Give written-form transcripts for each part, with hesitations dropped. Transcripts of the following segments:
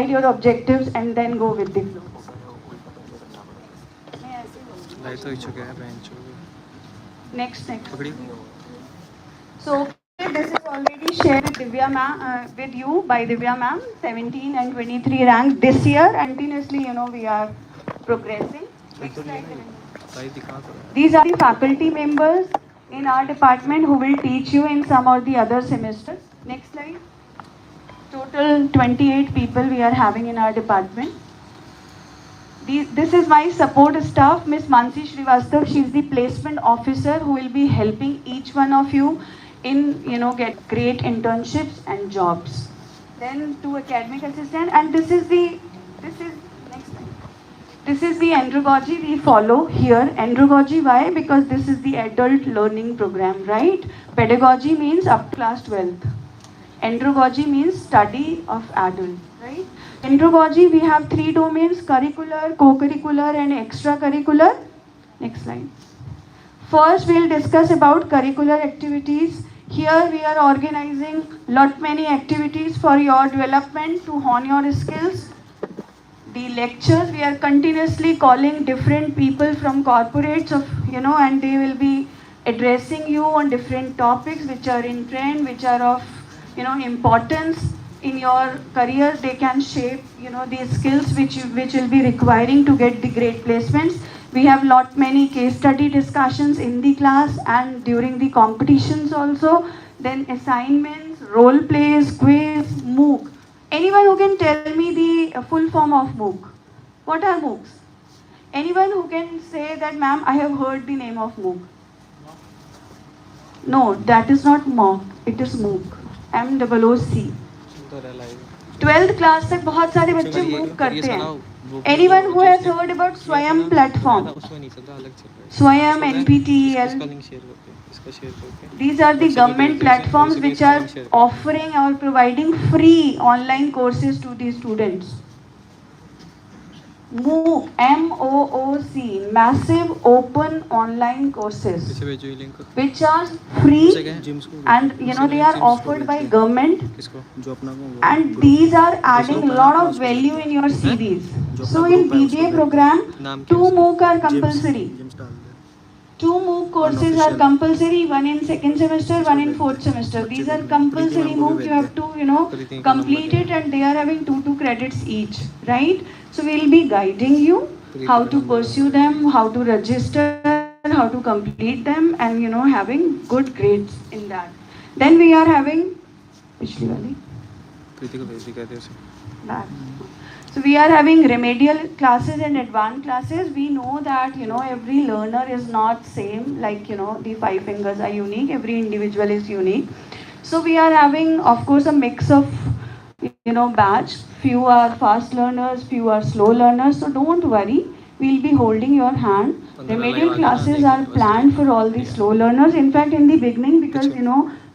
your objectives and then go with the flow. Next. So okay, this is already shared with Divya ma'am, with you by Divya ma'am. 17 and 23 ranks this year. Continuously, we are progressing. Next slide. These are the faculty members in our department who will teach you in some or the other semesters. Next slide. Total 28 people we are having in our department. This is my support staff, Miss Mansi Srivastav. She is the placement officer who will be helping each one of you in, get great internships and jobs. Then two academic assistant, and this is next slide. This is the andragogy we follow here. Andragogy, why? Because this is the adult learning program, right? Pedagogy means up to class 12th. Andragogy means study of adult, right? Andragogy, we have three domains: curricular, co-curricular and extracurricular. Next slide. First, we'll discuss about curricular activities. Here we are organizing many activities for your development to hone your skills. The lectures, we are continuously calling different people from corporates and they will be addressing you on different topics which are in trend, which are of importance in your career. They can shape the skills which will be requiring to get the great placements. We have many case study discussions in the class and during the competitions also. Then assignments, role plays, quiz, MOOC. Anyone who can tell me the full form of MOOC? What are MOOCs? Anyone who can say that, ma'am, I have heard the name of MOOC? No, that is not MOOC. It is MOOC. MOOC. 12th class तक बहुत सारे बच्चे MOOC करते हैं. Anyone who has heard about Swayam platform? Swayam, NPTEL. These are the government platforms which are offering or providing free online courses to the students. MOOC, MOOC, massive open online courses, which are free and they are offered by government, and these are adding a lot of value in your CVs. So in BBA program, 2 MOOC are compulsory. 2 MOOC courses are compulsory, one in second semester, one in fourth semester. These are compulsory MOOC. You have to, complete it, and they are having 2 credits each, right? So we will be guiding you how to pursue them, how to register, how to complete them, and having good grades in that. Then we are having that. So we are having remedial classes and advanced classes. We know that every learner is not same, like the 5 fingers are unique, every individual is unique. So we are having, of course, a mix of batch. Few are fast learners, few are slow learners. So don't worry, we'll be holding your hand. Remedial classes are planned for all the slow learners. In fact, in the beginning, because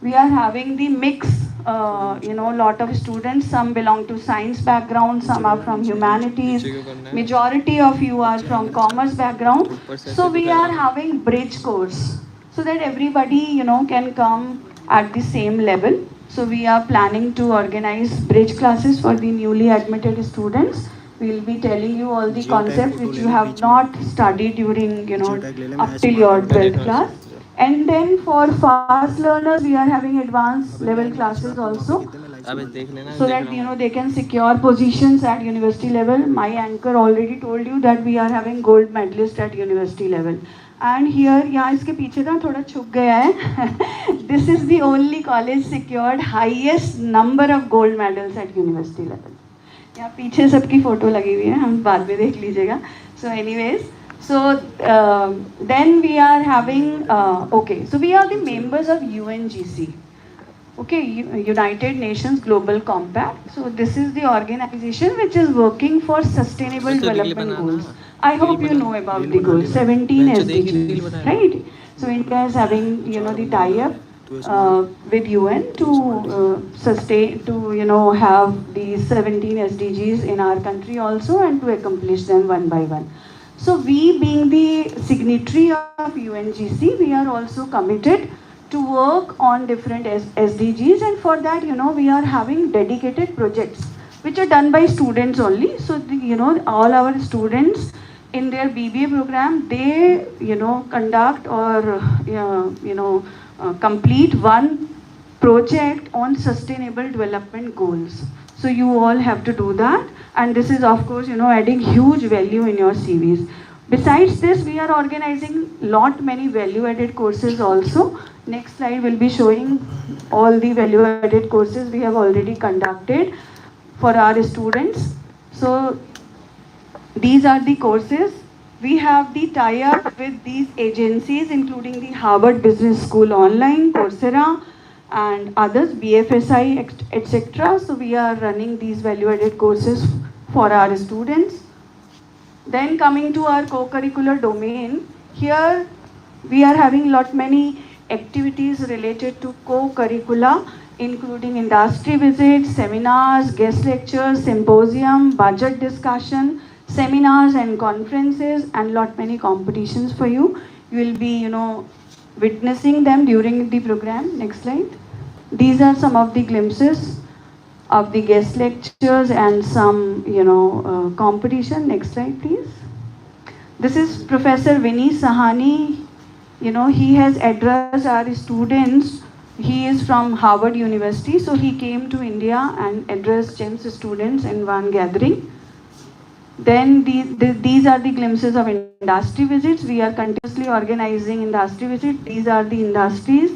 we are having the mix, lot of students. Some belong to science background, some are from humanities. Majority of you are from commerce background. So we are having bridge course so that everybody can come at the same level. So we are planning to organize bridge classes for the newly admitted students. We will be telling you all the concepts which you have not studied during, up till your 12th class. And then for fast learners, we are having advanced level classes also. So that, they can secure positions at university level. My anchor already told you that we are having gold medalist at university level. And here, यहाँ इसके पीछे ना थोड़ा छुप गया है. This is the only college secured highest number of gold medals at university level. यहाँ पीछे सबकी फोटो लगी हुई है, हम बाद में देख लीजिएगा. So anyways, so then we are having, so we are the members of UNGC. Okay, United Nations Global Compact. So this is the organization which is working for sustainable development goals. I hope you know about the goals, 17 SDGs, right? So India is having, the tie-up with UN to sustain, to have these 17 SDGs in our country also, and to accomplish them one by one. So we, being the signatory of UNGC, we are also committed to work on different SDGs, and for that, we are having dedicated projects. which are done by students only. So, all our students in their BBA program, they, conduct or, complete one project on sustainable development goals. So you all have to do that, and this is of course adding huge value in your CVs. Besides this, we are organizing lot many value added courses also. Next slide will be showing all the value added courses we have already conducted for our students. So these are the courses. We have the tie-up with these agencies, including the Harvard Business School Online, Coursera, and others, BFSI, etc. So we are running these value-added courses for our students. Then coming to our co-curricular domain, here we are having lot many activities related to co-curricula, including industry visits, seminars, guest lectures, symposium, budget discussion, seminars and conferences, and lot many competitions for you. You will be, witnessing them during the program. Next slide. These are some of the glimpses of the guest lectures and some, competition. Next slide, please. This is Professor Vinny Sahani. He has addressed our students. He is from Harvard University, so he came to India and addressed JIMS students in one gathering. Then these are the glimpses of industry visits. We are continuously organizing industry visits. These are the industries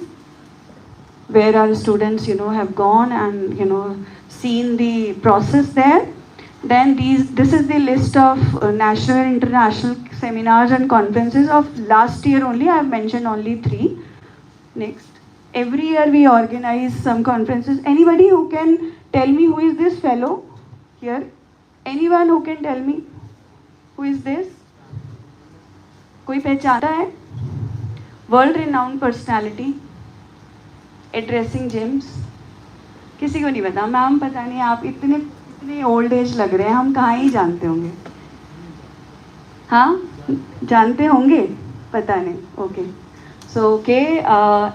where our students, have gone and, seen the process there. Then this is the list of national and international seminars and conferences of last year only. I have mentioned only 3. Next. Every year we organize some conferences. Anybody who can tell me who is this fellow here? Anyone who can tell me who is this? कोई पहचानता है? World renowned personality addressing JIMS. किसी को नहीं पता. Ma'am पता नहीं, आप इतने ओल्ड एज लग रहे हैं, हम कहाँ ही जानते होंगे. हाँ, जानते होंगे, पता नहीं. Okay. So okay,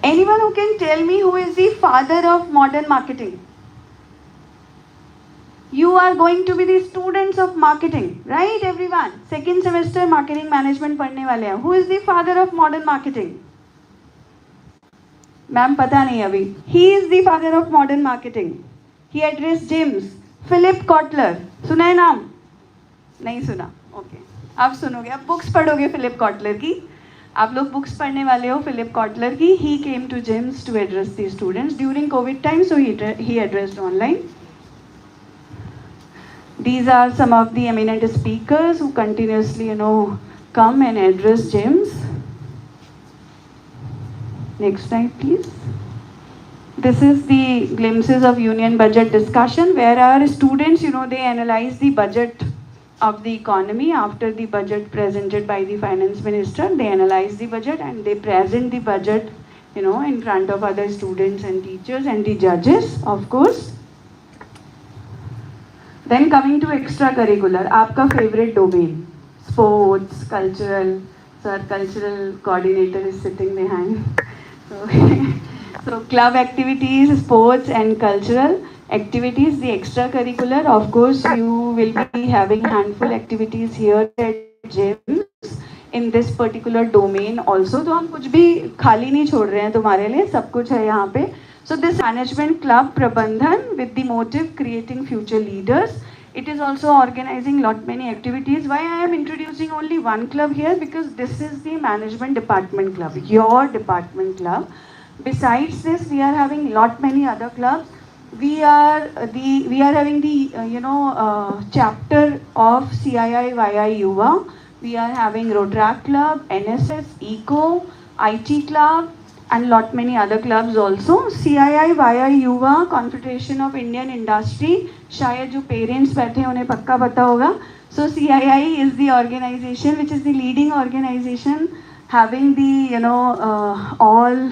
anyone who can tell me who is the father of modern marketing? You are going to be the students of marketing, right everyone? Second semester marketing management पढ़ने वाले हैं. Who is the father of modern marketing? Ma'am पता नहीं अभी. He is the father of modern marketing. He addressed JIMS. Philip Kotler. सुना है नाम? नहीं सुना. Okay. अब सुनोगे. अब बुक्स पढ़ोगे फिलिप कॉटलर की. आप लोग बुक्स पढ़ने वाले हो फिलिप कॉटलर की. He came to JIMS to address the students during COVID time, so he addressed online. These are some of the eminent speakers who continuously, come and address JIMS. Next slide, please. This is the glimpses of union budget discussion, where our students, they analyze the budget of the economy after the budget presented by the finance minister. They analyze the budget and they present the budget, in front of other students and teachers and the judges, of course. Then coming to extracurricular, आपका favorite domain, sports, cultural. Sir, cultural coordinator is sitting behind. So club activities, sports and cultural activities. The extracurricular, of course, you will be having handful activities here at JIMS in this particular domain also. तो हम कुछ भी खाली नहीं छोड़ रहे हैं तुम्हारे लिए, सब कुछ है यहाँ पे. So this management club Prabandhan with the motive creating future leaders. It is also organizing lot many activities. Why I am introducing only one club here? Because this is the management department club, your department club. Besides this, we are having lot many other clubs. We are having the chapter of CII YI Yuva. We are having Rotaract Club, NSS, ECO, IT Club, and lot many other clubs also. CII YI Yuva, Confederation of Indian Industry. शायद जो parents बैठे हैं उन्हें पक्का पता होगा. So CII is the organization which is the leading organization having the all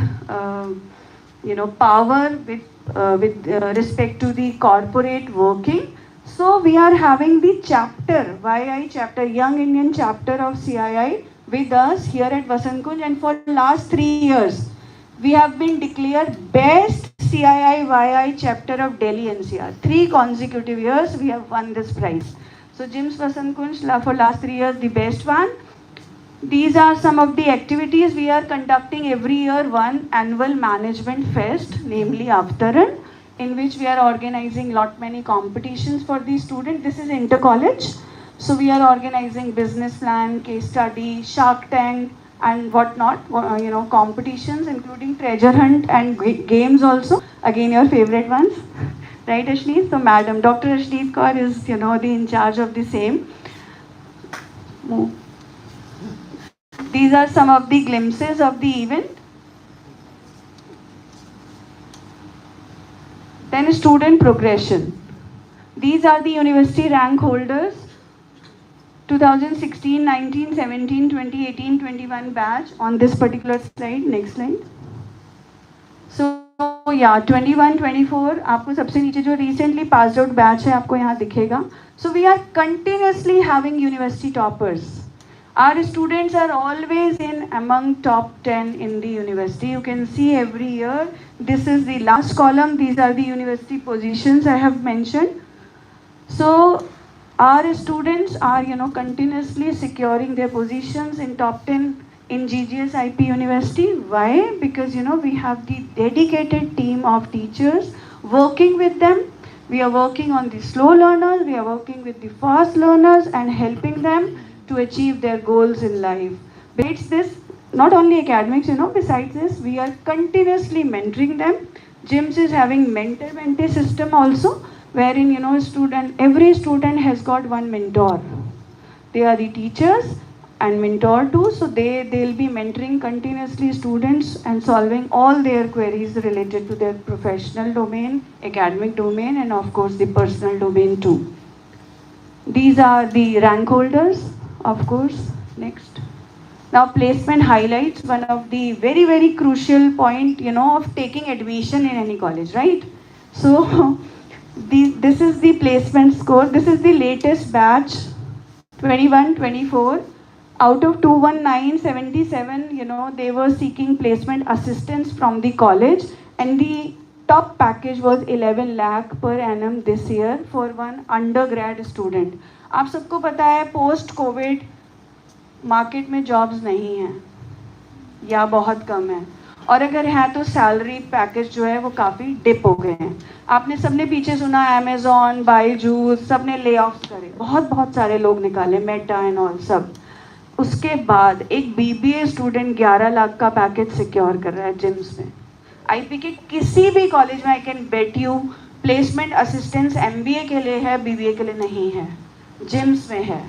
power with respect to the corporate working. So we are having the chapter, YI chapter, Young Indian chapter of CII with us here at Vasant Kunj, and for last 3 years we have been declared best CII chapter of Delhi NCR. 3 consecutive years we have won this prize. So JIMS Vasant Kunj for last 3 years the best one. These are some of the activities we are conducting every year. One annual management fest, namely Avtaran, in which we are organizing lot many competitions for the students. This is inter-college. So we are organizing business plan, case study, Shark Tank, and whatnot, competitions including treasure hunt and games also. Again, your favorite ones, right, Ashneet? So, Madam Dr. Ashneet Kaur is, the in charge of the same. These are some of the glimpses of the event. Then student progression. These are the university rank holders. 2016, 19, 17, 2018, 21 batch on this particular slide. Next slide. So yeah, 21, 24. आपको सबसे नीचे जो recently passed out batch है आपको यहाँ दिखेगा. So we are continuously having university toppers. Our students are always in among top 10 in the university. You can see every year. This is the last column. These are the university positions I have mentioned. So our students are, continuously securing their positions in top 10 in GGS IP University. Why? Because, we have the dedicated team of teachers working with them. We are working on the slow learners. We are working with the fast learners and helping them to achieve their goals in life. Besides this, not only academics, besides this, we are continuously mentoring them. JIMS is having mentor-mentee system also, wherein, every student has got one mentor. They are the teachers and mentor too, so they'll be mentoring continuously students and solving all their queries related to their professional domain, academic domain, and of course the personal domain too. These are the rank holders, of course. Next. Now placement highlights, one of the very, very crucial point, of taking admission in any college, right? So this is the placement score. This is the latest batch, 21, 24. Out of 21977, they were seeking placement assistance from the college, and the top package was 11 lakh per annum this year for one undergrad student. आप सबको पता है post Covid market में jobs नहीं हैं या बहुत कम है, और अगर है तो सैलरी पैकेज जो है वो काफ़ी डिप हो गए हैं. आपने सबने पीछे सुना अमेजोन, बायजूस, सबने ले ऑफ करे, बहुत सारे लोग निकाले, मेटा एंड ऑल सब. उसके बाद एक बीबीए स्टूडेंट 11 लाख का पैकेज सिक्योर कर रहा है जिम्स में. आईपी के किसी भी कॉलेज में I can bet you placement assistance MBA के लिए है, बीबीए के लिए नहीं है, जिम्स में है.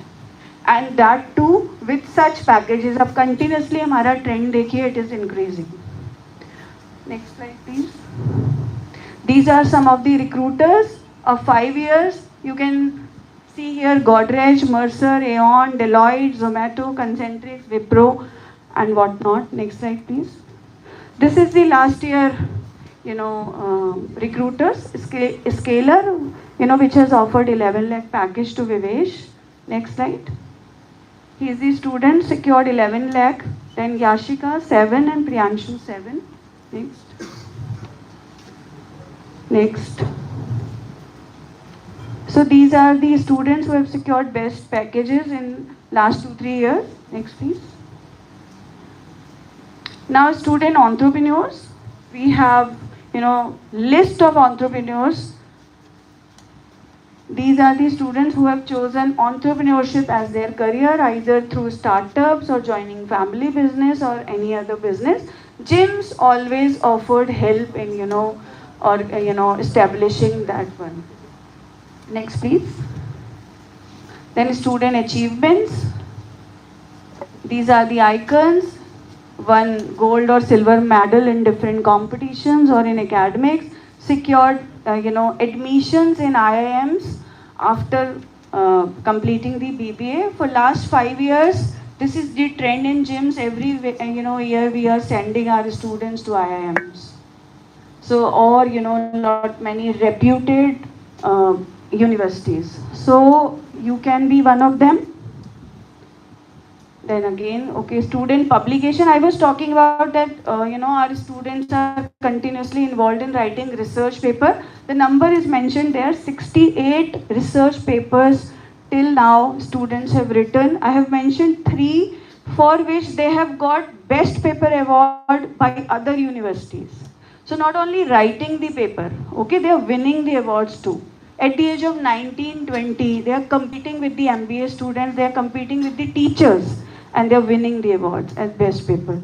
And that too with such packages. अब कंटिन्यूसली हमारा ट्रेंड देखिए, it is increasing. Next slide please. These are some of the recruiters of 5 years. You can see here Godrej, Mercer, Aeon, Deloitte, Zomato, Concentrix, Wipro, and whatnot. Next slide, please. This is the last year, recruiters. Scalar, which has offered 11 lakh package to Vivesh. Next slide. He is the student, secured 11 lakh. Then Yashika 7 and Priyanshu 7. Next. Next. So these are the students who have secured best packages in last 2-3 years. Next, please. Now, student entrepreneurs. We have, list of entrepreneurs. These are the students who have chosen entrepreneurship as their career, either through startups or joining family business or any other business. JIMS always offered help in, establishing that one. Next, please. Then student achievements. These are the icons. One gold or silver medal in different competitions or in academics. Secured, admissions in IIMs after completing the BBA. For last 5 years, this is the trend in JIMS. Every year we are sending our students to IIMs. So, or not many reputed universities. So you can be one of them. Then again, okay, student publication. I was talking about that, our students are continuously involved in writing research paper. The number is mentioned there, 68 research papers till now students have written. I have mentioned 3 for which they have got best paper award by other universities. So not only writing the paper, okay, they are winning the awards too. At the age of 19, 20, they are competing with the MBA students, they are competing with the teachers, and they are winning the awards as best paper.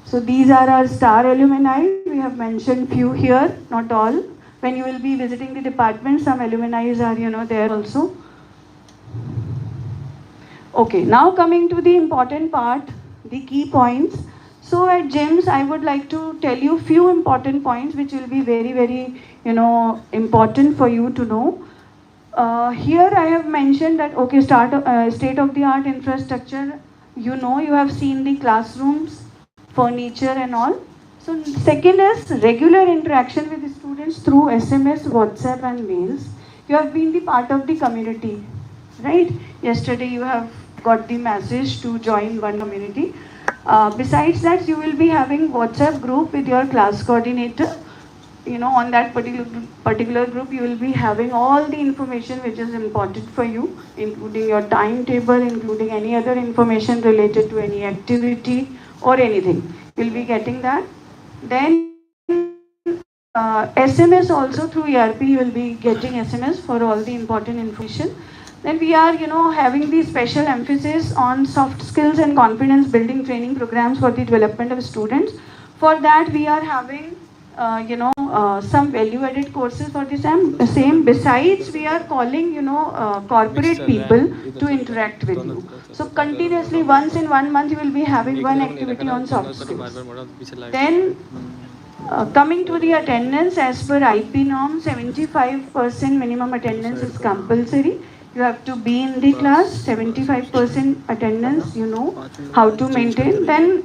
So these are our star alumni. We have mentioned few here, not all. When you will be visiting the department, some alumni are, there also. Okay, now coming to the important part, the key points. So at JIMS, I would like to tell you few important points which will be very, very, important for you to know. Here I have mentioned that, okay, state-of-the-art infrastructure. You have seen the classrooms, furniture and all. So second is regular interaction with the students through SMS, WhatsApp and mails. You have been the part of the community, right? Yesterday you have got the message to join one community. Besides that, you will be having WhatsApp group with your class coordinator. On that particular group, you will be having all the information which is important for you, including your timetable, including any other information related to any activity or anything. You'll be getting that. Then SMS also through ERP, you will be getting SMS for all the important information. Then we are, having the special emphasis on soft skills and confidence building training programs for the development of students. For that, we are having, some value-added courses for the same. Besides, we are calling, corporate people to interact with you. So continuously, once in 1 month, you will be having one activity on soft skills. Then, coming to the attendance, as per IP norm, 75% minimum attendance is compulsory. You have to be in the class, 75% attendance, how to maintain. Then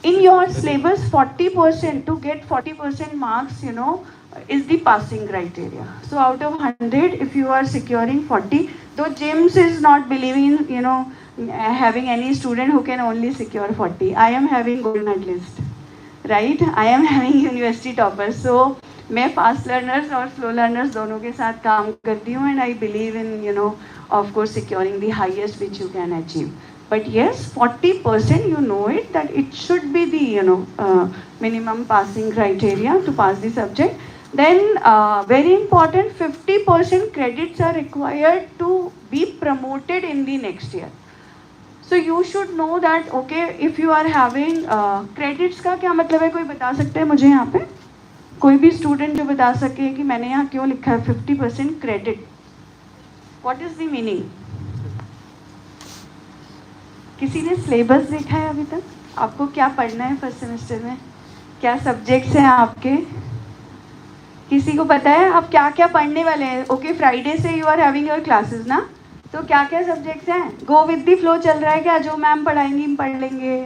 in your syllabus, 40%, to get 40% marks, is the passing criteria. So out of 100, if you are securing 40, though JIMS is not believing in, having any student who can only secure 40. I am having gold medalist, right? I am having university topper. So मैं fast learners और slow learners दोनों के साथ काम करती हूँ and I believe in of course securing the highest which you can achieve but yes 40% you know it that it should be the minimum passing criteria to pass the subject. Then very important, 50% credits are required to be promoted in the next year. So you should know that, okay, if you are having credits का क्या मतलब है, कोई बता सकते हैं मुझे यहाँ पे? कोई भी स्टूडेंट जो बता सके कि मैंने यहाँ क्यों लिखा है 50% credit, what is the meaning? किसी ने सिलेबस देखा है अभी तक? आपको क्या पढ़ना है फर्स्ट सेमेस्टर में? क्या सब्जेक्ट्स हैं आपके? किसी को पता है आप क्या क्या पढ़ने वाले हैं? ओके, फ्राइडे से you are having your classes ना, तो क्या क्या सब्जेक्ट्स हैं? गो विद द फ्लो चल रहा है क्या? जो मैम पढ़ाएंगी हम पढ़ लेंगे,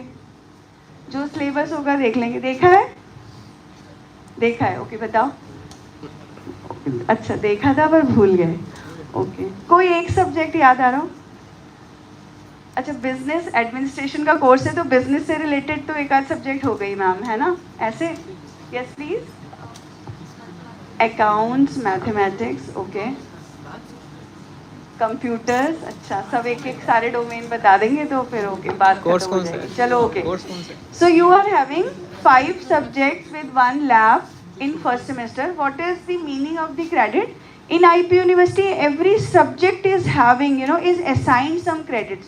जो सिलेबस होगा देख लेंगे। देखा है? देखा है, ओके बताओ। अच्छा, देखा था पर भूल गए। ओके, कोई एक सब्जेक्ट याद आ रहा हो? अच्छा, बिजनेस एडमिनिस्ट्रेशन का कोर्स है तो बिजनेस से रिलेटेड तो एक आध सब्जेक्ट हो गई मैम, है ना? ऐसे? Yes please. Accounts, mathematics, okay, computers. अच्छा, सब एक एक सारे डोमेन बता देंगे तो फिर ओके, बात खत्म हो जाएगी। चलो okay, so you are having 5 subjects with 1 lab in first semester. What is the meaning of the credit? In IP University, every subject is having, is assigned some credits.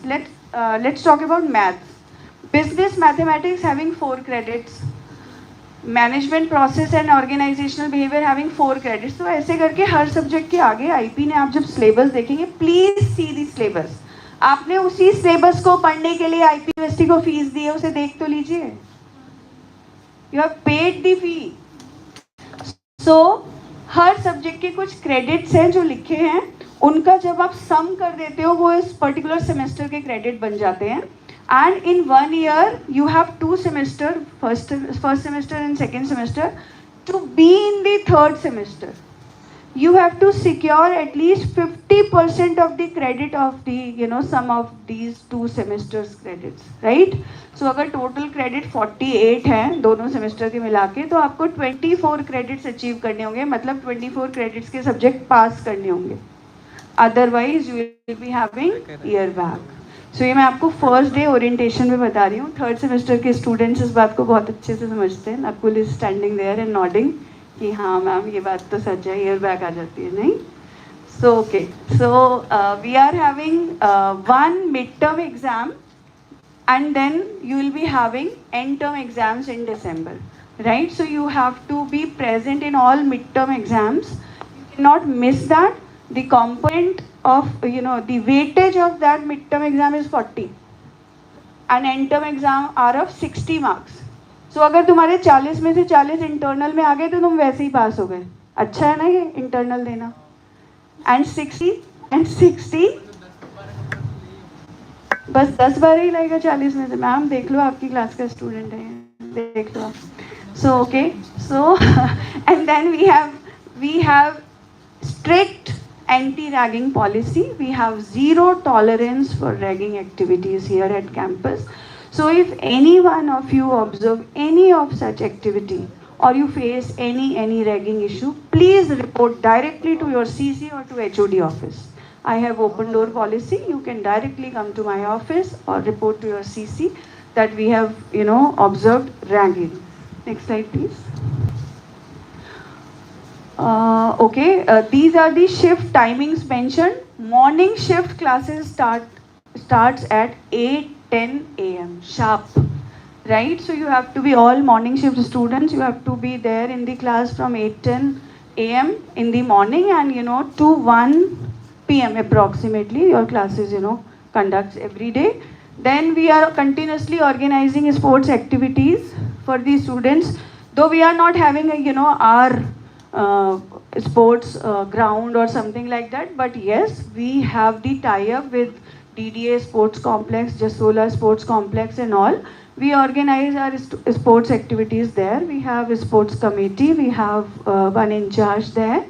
Let's talk about maths. Business mathematics having 4 credits. Management process and organizational behavior having 4 credits. तो ऐसे करके हर subject के आगे IP ने आप जब syllabus देखेंगे, please see the syllabus. आपने उसी सिलेबस को पढ़ने के लिए IP यूनिवर्सिटी को फीस दी है, उसे देख तो लीजिए। You have paid the fee. So her subject के कुछ क्रेडिट्स हैं जो लिखे हैं, उनका जब आप सम कर देते हो वो इस पर्टिकुलर सेमेस्टर के क्रेडिट बन जाते हैं। And in 1 year you have 2 semester, first semester and second semester. To be in the third semester, you have to secure at least 50% of the credit of the, you know, sum of these 2 semesters credits, right? So अगर total credit 48 है दोनों semester के मिला के, तो आपको 24 credits achieve करने होंगे, मतलब 24 credits के subject pass करने होंगे, otherwise you will be having year back. So ये मैं आपको फर्स्ट डे ओरिएंटेशन में बता रही हूँ. थर्ड सेमेस्टर के स्टूडेंट्स इस बात को बहुत अच्छे से समझते हैं. Nakul is standing there and nodding कि हाँ मैम ये बात तो सच है, ईयर बैक आ जाती है, नहीं? So okay, so we are having one midterm exam and then you will be having end term exams in December, right? So you have to be present in all midterm exams. You cannot miss that. The component of, you know, the weightage of that midterm exam is 40 and end term exam are of 60 marks. So अगर तुम्हारे 40 में से 40 internal में आ गए तो तुम वैसे ही पास हो गए. अच्छा है ना ये इंटरनल देना. And 60 बस 10-12 ही लगेगा 40 में से. मैम देख लो, आपकी क्लास का स्टूडेंट है, देख लो आप. So okay, so and then we have strict anti-ragging policy. We have zero tolerance for ragging activities here at campus. So if any one of you observe any of such activity or you face any ragging issue, please report directly to your CC or to HOD office. I have open door policy. You can directly come to my office or report to your CC that we have, you know, observed ragging. Next slide, please. These are the shift timings mentioned. Morning shift classes starts at 8:10 a.m. sharp, right? So you have to be all morning shift students. You have to be there in the class from 8:10 a.m. in the morning, and you know, to 1 p.m. approximately your classes, you know, conducts every day. Then we are continuously organizing sports activities for the students, though we are not having a, you know, our sports ground or something like that, but yes, we have the tie-up with DDA Sports Complex, Jasola Sports Complex and all. We organize our sports activities there. We have a sports committee, we have one in charge there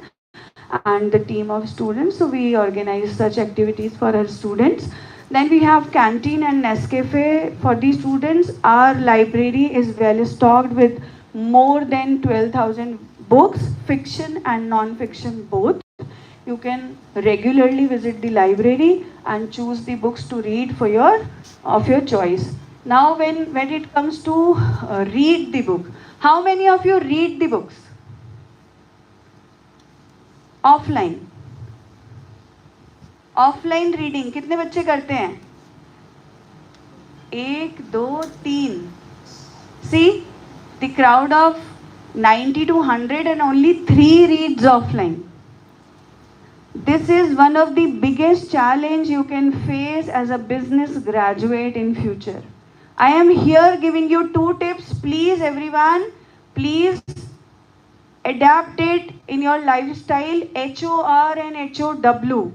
and the team of students, so we organize such activities for our students. Then we have canteen and Nescafe for the students. Our library is well stocked with more than 12,000 books, fiction and non-fiction both. You can regularly visit the library and choose the books to read for your choice. Now when it comes to read the book, how many of you read the books? Offline. Offline reading कितने बच्चे करते हैं? 1, 2, 3. See, the crowd of 90 to 100 and only 3 reads offline. This is one of the biggest challenge you can face as a business graduate in future. I am here giving you 2 tips. Please everyone, please adapt it in your lifestyle. HOR and HOW.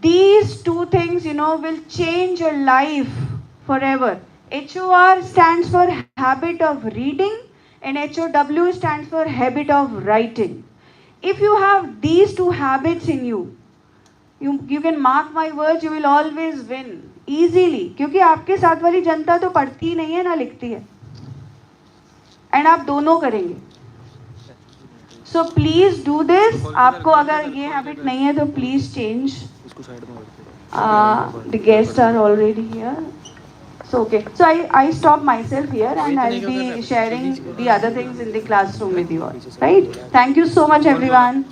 These 2 things, you know, will change your life forever. HOR stands for habit of reading and HOW stands for habit of writing. If you have these 2 habits in you, you can mark my words, you will always win easily. क्योंकि आपके साथ वाली जनता तो पढ़ती ही नहीं है ना लिखती है, and आप दोनों करेंगे. So please do this. आपको अगर ये habit नहीं है तो please change. The guests are already here. So okay. So I stop myself here and I'll be sharing the other things in the classroom with you all. Right? Thank you so much everyone.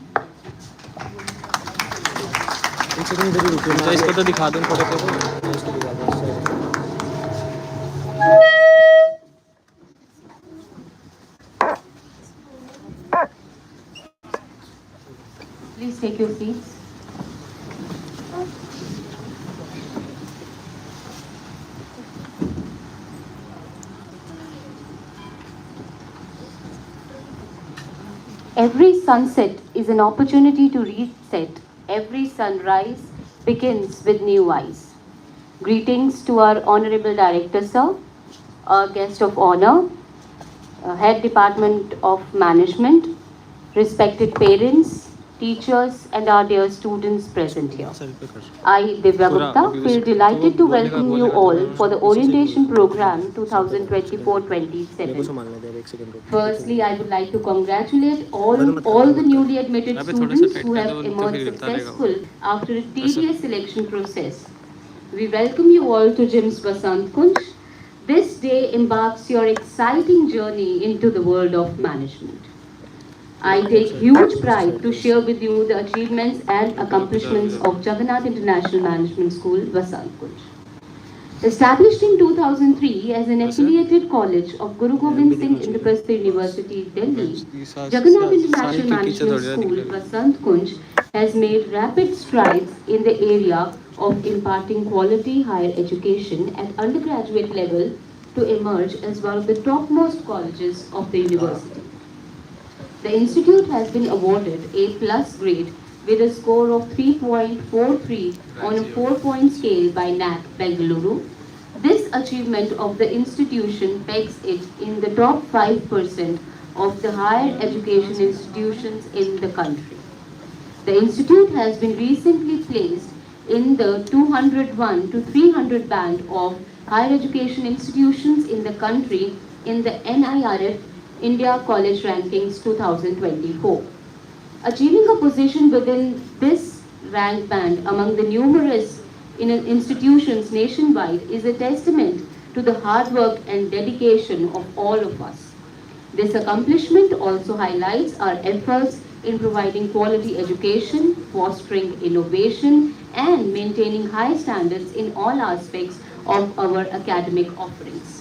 इसको तो दिखा दूं थोड़े से. Please take your seats. Every sunset is an opportunity to reset. Every sunrise begins with new eyes. Greetings to our Honorable Director, sir, our guest of honor, Head Department of Management, respected parents, teachers, and our dear students present here. I, Divya Gupta, feel delighted to welcome you all for the orientation program 2024-27. Firstly, I would like to congratulate all the newly admitted students who have emerged successful after a tedious selection process. We welcome you all to JIMS Vasant Kunj. This day embarks your exciting journey into the world of management. I take huge pride to share with you the achievements and accomplishments of Jagannath International Management School, Vasant Kunj. Established in 2003 as an affiliated college of Guru Gobind Singh Indraprastha University, Delhi, Jagannath International Management School, Vasant Kunj, has made rapid strides in the area of imparting quality higher education at undergraduate level to emerge as one of the topmost colleges of the university. The institute has been awarded A plus grade with a score of 3.43 on a 4-point scale by NAC Bengaluru. This achievement of the institution pegs it in the top 5% of the higher education institutions in the country. The institute has been recently placed in the 201 to 300 band of higher education institutions in the country in the NIRF India College Rankings 2024. Achieving a position within this rank band among the numerous institutions nationwide is a testament to the hard work and dedication of all of us. This accomplishment also highlights our efforts in providing quality education, fostering innovation, and maintaining high standards in all aspects of our academic offerings.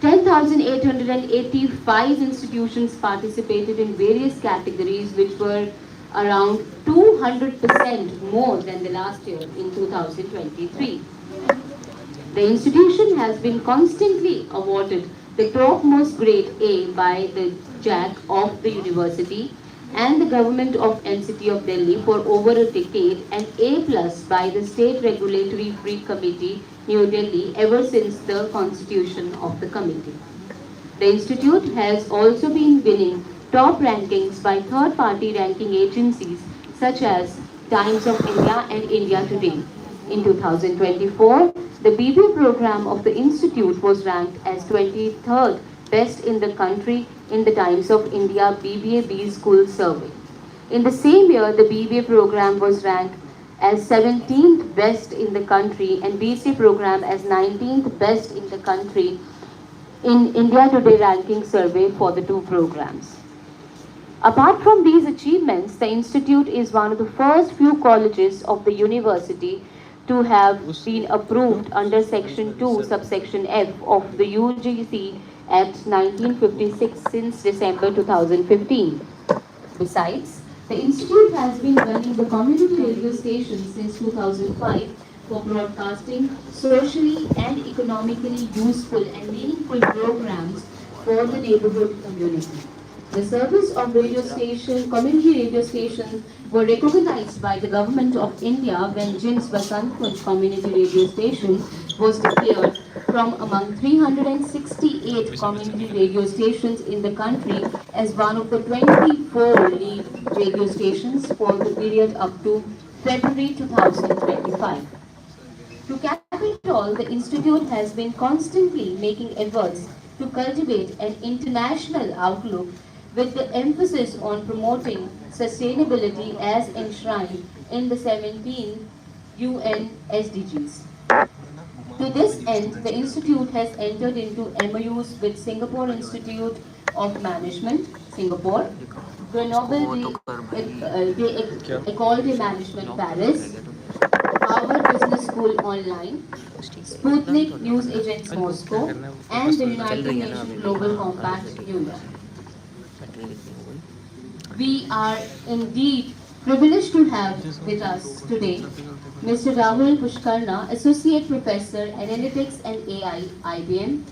10,885 institutions participated in various categories, which were around 200% more than the last year in 2023. The institution has been constantly awarded the topmost grade A by the JAC of the university and the government of NCT of Delhi for over a decade, and A plus by the State Regulatory Free Committee, New Delhi, ever since the constitution of the committee. The institute has also been winning top rankings by third-party ranking agencies such as Times of India and India Today. In 2024, the BBA program of the institute was ranked as 23rd best in the country in the Times of India BBA B School survey. In the same year, the BBA program was ranked as 17th best in the country and BCA program as 19th best in the country in India Today ranking survey for the two programs. Apart from these achievements, the institute is one of the first few colleges of the university to have been approved under Section 2, Subsection F of the UGC Act 1956 since December 2015. Besides, the institute has been running the community radio station since 2005 for broadcasting socially and economically useful and meaningful programs for the neighborhood community. The service of community radio stations were recognized by the Government of India when JIMS Vasant Kunj Community Radio Station was declared from among 368 community radio stations in the country as one of the 24 lead radio stations for the period up to February 2025. To cap it all, the institute has been constantly making efforts to cultivate an international outlook with the emphasis on promoting sustainability as enshrined in the 17 UN SDGs. To this end, the institute has entered into MOUs with Singapore Institute of Management, Singapore, Grenoble École de Management, Paris, Harvard Business School Online, Sputnik News Agents Moscow, and the United Nations Global Compact, New York. We are indeed privileged to have with us today Mr. Rahul Pushkarna, Associate Professor, Analytics and AI, IBM,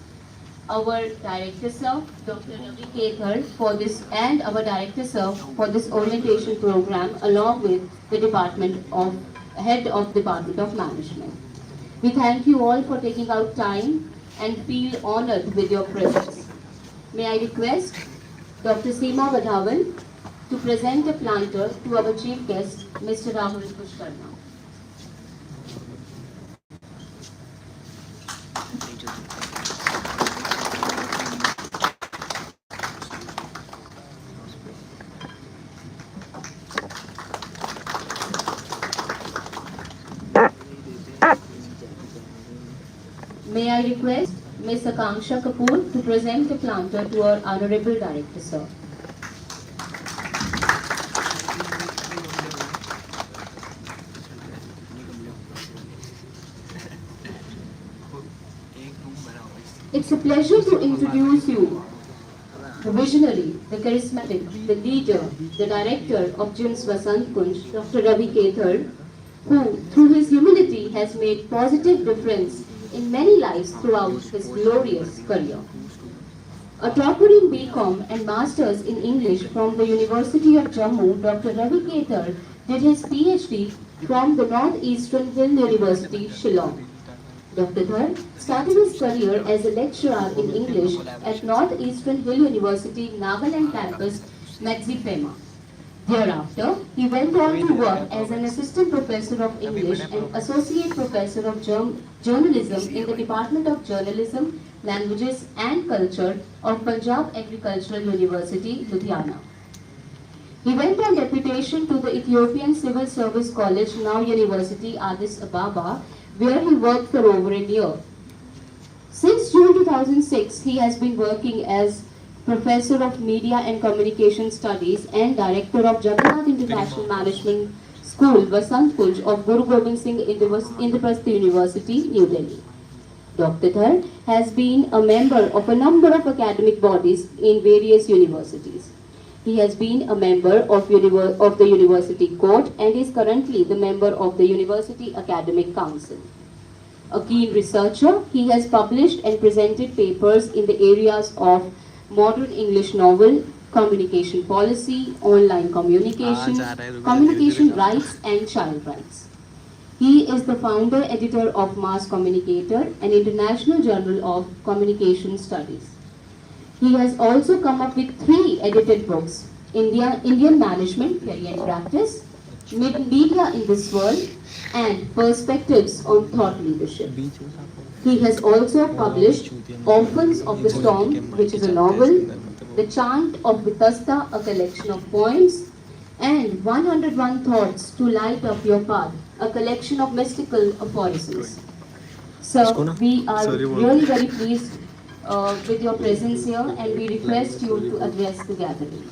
our Director Sir, Dr. Ravi Kethar, for this, and our Director Sir for this orientation program, along with the Head of Department of Management. We thank you all for taking out time and feel honored with your presence. May I request Dr. Seema Vadhavan to present a planter to our chief guest, Mr. Rahul Pushkarna. May I request Ms. Akanksha Kapoor to present a planter to our Honorable Director, sir. It's a pleasure to introduce you, the visionary, the charismatic, the leader, the director of JIMS Vasant Kunj, Dr. Ravi Kethar, who, through his humility, has made positive difference in many lives throughout his glorious career. A topper in BCom and Masters in English from the University of Jammu, Dr. Ravi Kethar did his PhD from the Northeastern Hill University, Shillong. Dr. Dhar started his career as a lecturer in English at Northeastern Hill University, Nagaland campus, Mexifema. Thereafter, he went on to work as an assistant professor of English and associate professor of journalism in the Department of Journalism, Languages and Culture of Punjab Agricultural University, Ludhiana. He went on deputation to the Ethiopian Civil Service College, now University, Addis Ababa, where he worked for over a year. Since June 2006, he has been working as Professor of Media and Communication Studies and Director of Jagannath International Management School, Vasant Kunj of Guru Gobind Singh Indraprastha University, New Delhi. Dr. Dhar has been a member of a number of academic bodies in various universities. He has been a member of the University Court and is currently the member of the University Academic Council. A keen researcher, he has published and presented papers in the areas of modern English novel, communication policy, online communication, communication rights and child rights. He is the founder editor of Mass Communicator, an international journal of communication studies. He has also come up with 3 edited books, Indian Management, Theory and Practice, Media in this World, and Perspectives on Thought Leadership. He has also published Orphans of the Storm, which is a novel, The Chant of Vitasta, a collection of poems, and 101 Thoughts to Light Up Your Path, a collection of mystical aphorisms. So, we are really very pleased with your presence here and we request you to address the gathering.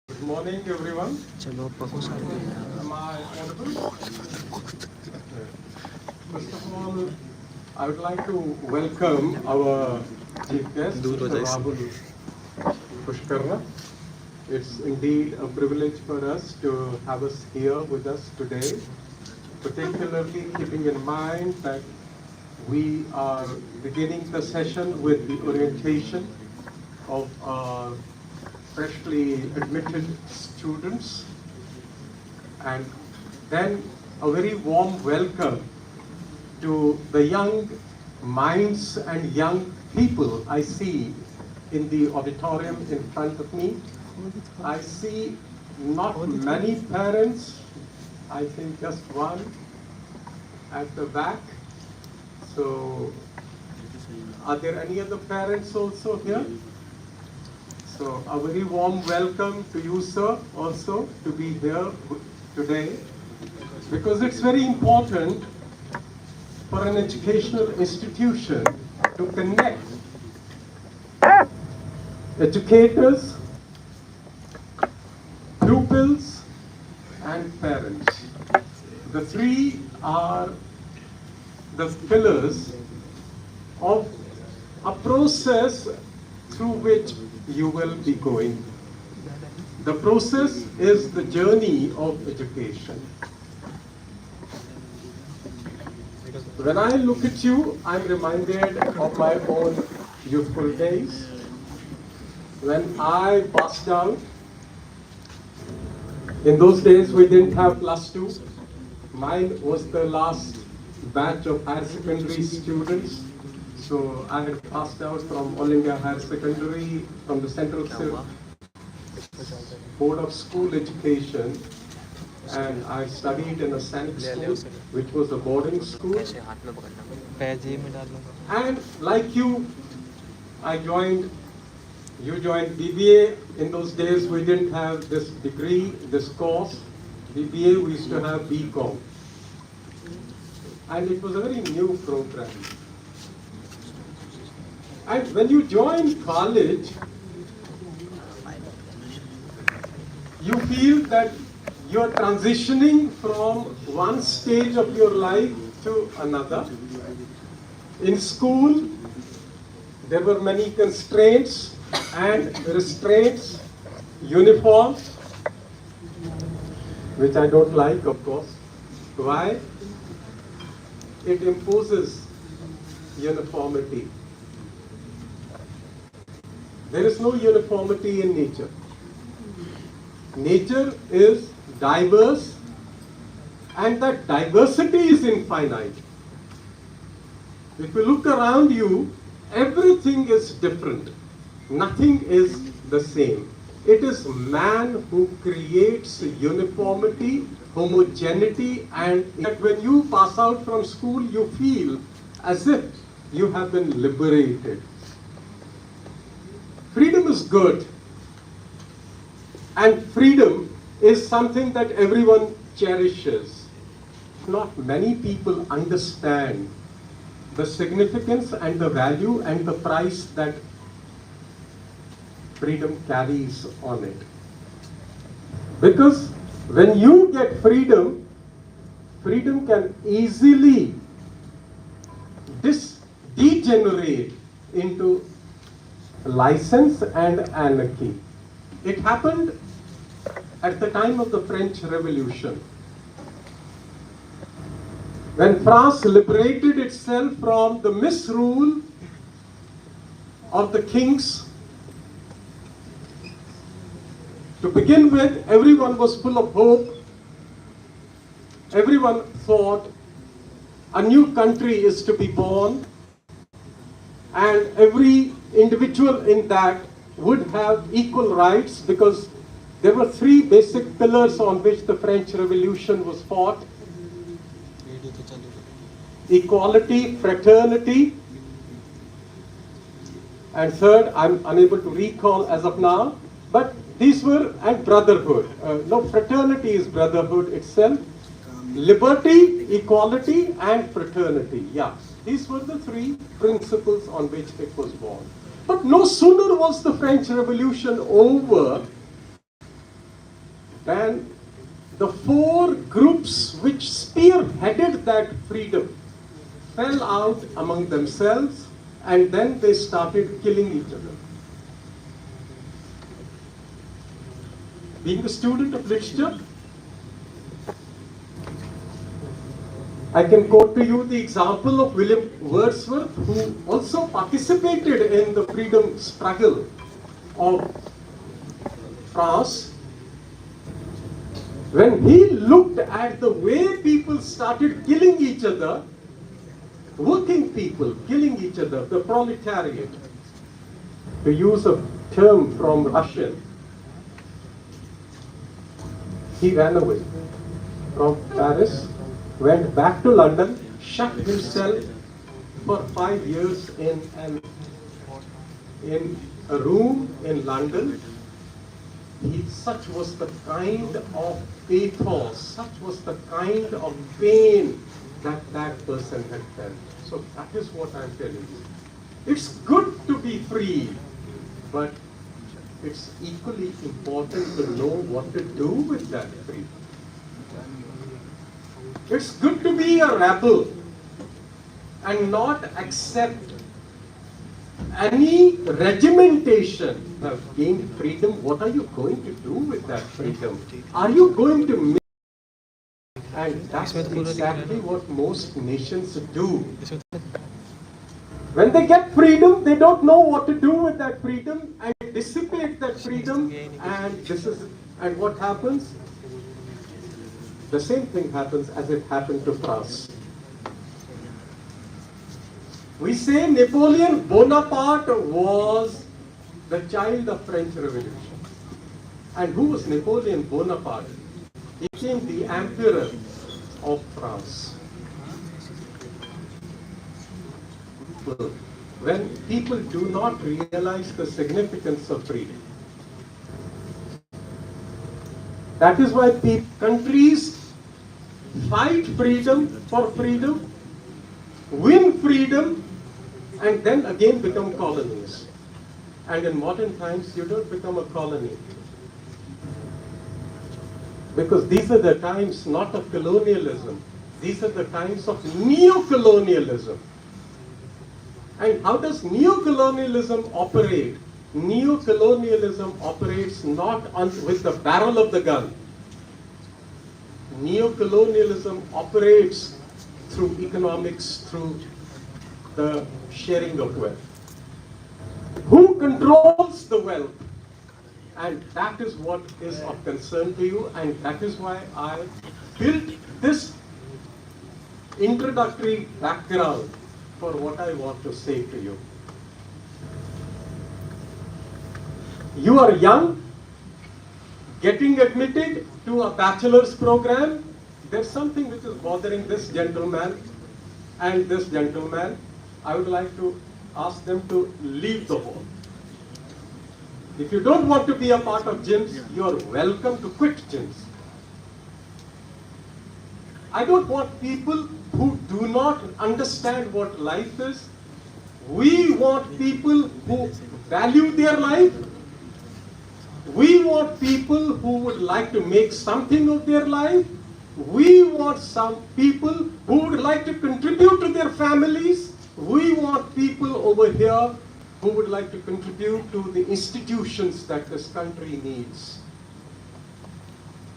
Good morning, everyone. Am I audible? First of all, I would like to welcome our chief guest, Mr. Rahul Pushkarna. It's indeed a privilege for us to have us here with us today, particularly keeping in mind that we are beginning the session with the orientation of our freshly admitted students, and then a very warm welcome to the young minds and young people I see in the auditorium in front of me. I see not many parents, I think just one at the back. So, are there any other parents also here? So, a very warm welcome to you, sir, also to be here today, because it's very important for an educational institution to connect educators, pupils, and parents. The 3 are the pillars of a process through which you will be going. The process is the journey of education. When I look at you, I'm reminded of my own youthful days. When I passed out, in those days we didn't have +2. Mine was the last batch of higher secondary students. So I had passed out from All India Higher Secondary, from the Central Board of School Education, and I studied in a Sanic school, which was a boarding school. And like you, you joined BBA. In those days, we didn't have this degree, this course. BBA, we used to have BCom. And it was a very new program. And when you join college, you feel that you're transitioning from one stage of your life to another. In school, there were many constraints and restraints, uniforms, which I don't like, of course. Why? It imposes uniformity. There is no uniformity in nature. Nature is diverse, and that diversity is infinite. If you look around you, everything is different. Nothing is the same. It is man who creates uniformity, homogeneity, and when you pass out from school, you feel as if you have been liberated. Freedom is good, and freedom is something that everyone cherishes. Not many people understand the significance and the value and the price that freedom carries on it. Because when you get freedom, freedom can easily degenerate into license and anarchy. It happened at the time of the French Revolution. When France liberated itself from the misrule of the kings, to begin with, everyone was full of hope. Everyone thought a new country is to be born, and every individual in that would have equal rights, because there were three basic pillars on which the French Revolution was fought: equality, fraternity, and third, I'm unable to recall as of now, but these were, and brotherhood. No, fraternity is brotherhood itself. Liberty, equality, and fraternity. Yeah, these were the three principles on which it was born. But no sooner was the French Revolution over than the four groups which spearheaded that freedom fell out among themselves, and then they started killing each other. Being a student of literature, I can quote to you the example of William Wordsworth, who also participated in the freedom struggle of France. When he looked at the way people started killing each other, working people killing each other, the proletariat, to use a term from Russian, he ran away from Paris, went back to London, shut himself for 5 years in a room in London. Such was the kind of pathos, such was the kind of pain that that person had felt. So that is what I'm telling you. It's good to be free, but it's equally important to know what to do with that freedom. It's good to be a rebel and not accept any regimentation. Now, gain freedom, what are you going to do with that freedom? Are you going to make? And that's exactly what most nations do. When they get freedom, they don't know what to do with that freedom and dissipate that freedom. And what happens? the same thing happens as it happened to France. We say Napoleon Bonaparte was the child of French Revolution. And who was Napoleon Bonaparte? He became the emperor of France. When people do not realize the significance of freedom, that is why countries fight freedom for freedom, win freedom, and then again become colonies. And in modern times, you don't become a colony. Because these are the times not of colonialism. These are the times of neo-colonialism. And how does neo-colonialism operate? Neo-colonialism operates not with the barrel of the gun. Neo-colonialism operates through economics, through the sharing of wealth. Who controls the wealth? And that is what is of concern to you, and that is why I built this introductory background for what I want to say to you. You are young, getting admitted to a bachelor's program. There's something which is bothering this gentleman and this gentleman. I would like to ask them to leave the hall. If you don't want to be a part of JIMS, you are welcome to quit JIMS. I don't want people who do not understand what life is. We want people who value their life. We want people who would like to make something of their life. We want some people who would like to contribute to their families. We want people over here who would like to contribute to the institutions that this country needs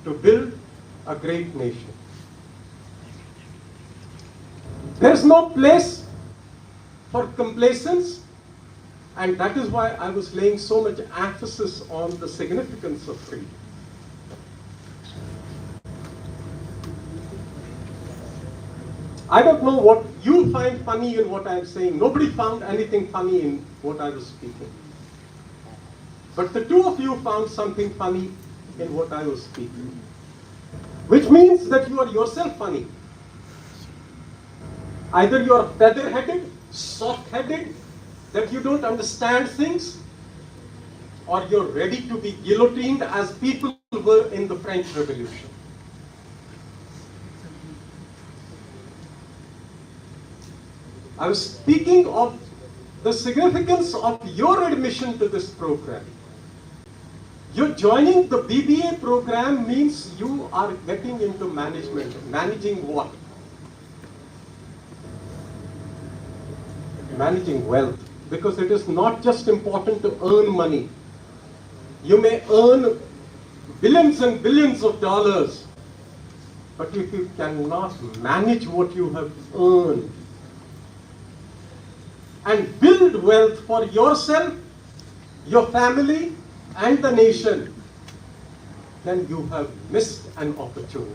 to build a great nation. There's no place for complacence, and that is why I was laying so much emphasis on the significance of freedom. I don't know what you find funny in what I'm saying. Nobody found anything funny in what I was speaking. But the two of you found something funny in what I was speaking. Which means that you are yourself funny. Either you are feather-headed, soft-headed, that you don't understand things, or you're ready to be guillotined as people were in the French Revolution. I was speaking of the significance of your admission to this program. You're joining the BBA program means you are getting into management. Managing what? Managing wealth. Because it is not just important to earn money. You may earn billions and billions of dollars, but if you cannot manage what you have earned and build wealth for yourself, your family, and the nation, then you have missed an opportunity.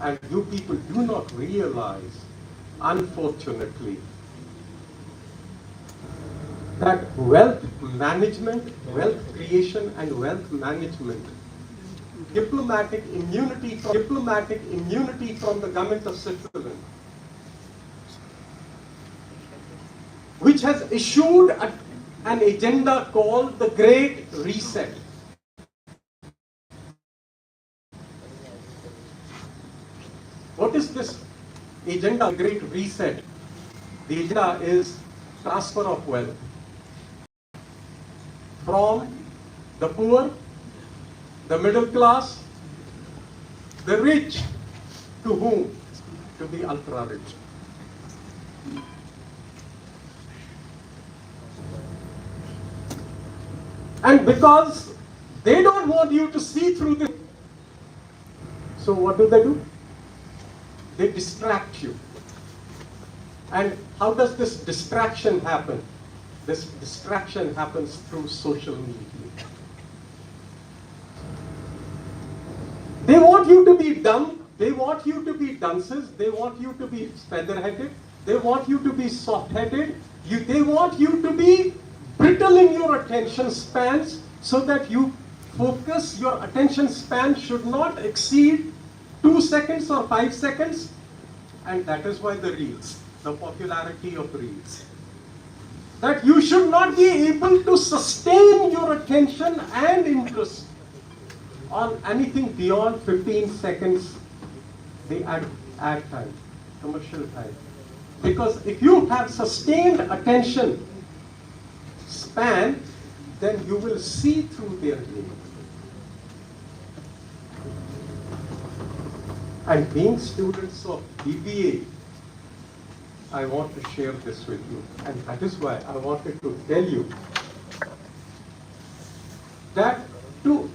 And you people do not realize, unfortunately, that wealth management, wealth creation and wealth management, diplomatic immunity from the government of Switzerland, which has issued an agenda called the Great Reset. What is this agenda, Great Reset? The agenda is transfer of wealth from the poor, the middle class, the rich, to whom? To the ultra rich. And because they don't want you to see through this, so what do? They distract you. And how does this distraction happen? This distraction happens through social media. They want you to be dumb, they want you to be dunces, they want you to be feather-headed, they want you to be soft-headed, they want you to be brittle in your attention spans so that you focus, your attention span should not exceed 2 seconds or 5 seconds. And that is why the reels, the popularity of reels. That you should not be able to sustain your attention and interest on anything beyond 15 seconds, the ad time, commercial time. Because if you have sustained attention span, then you will see through their game. And being students of BBA, I want to share this with you. And that is why I wanted to tell you that to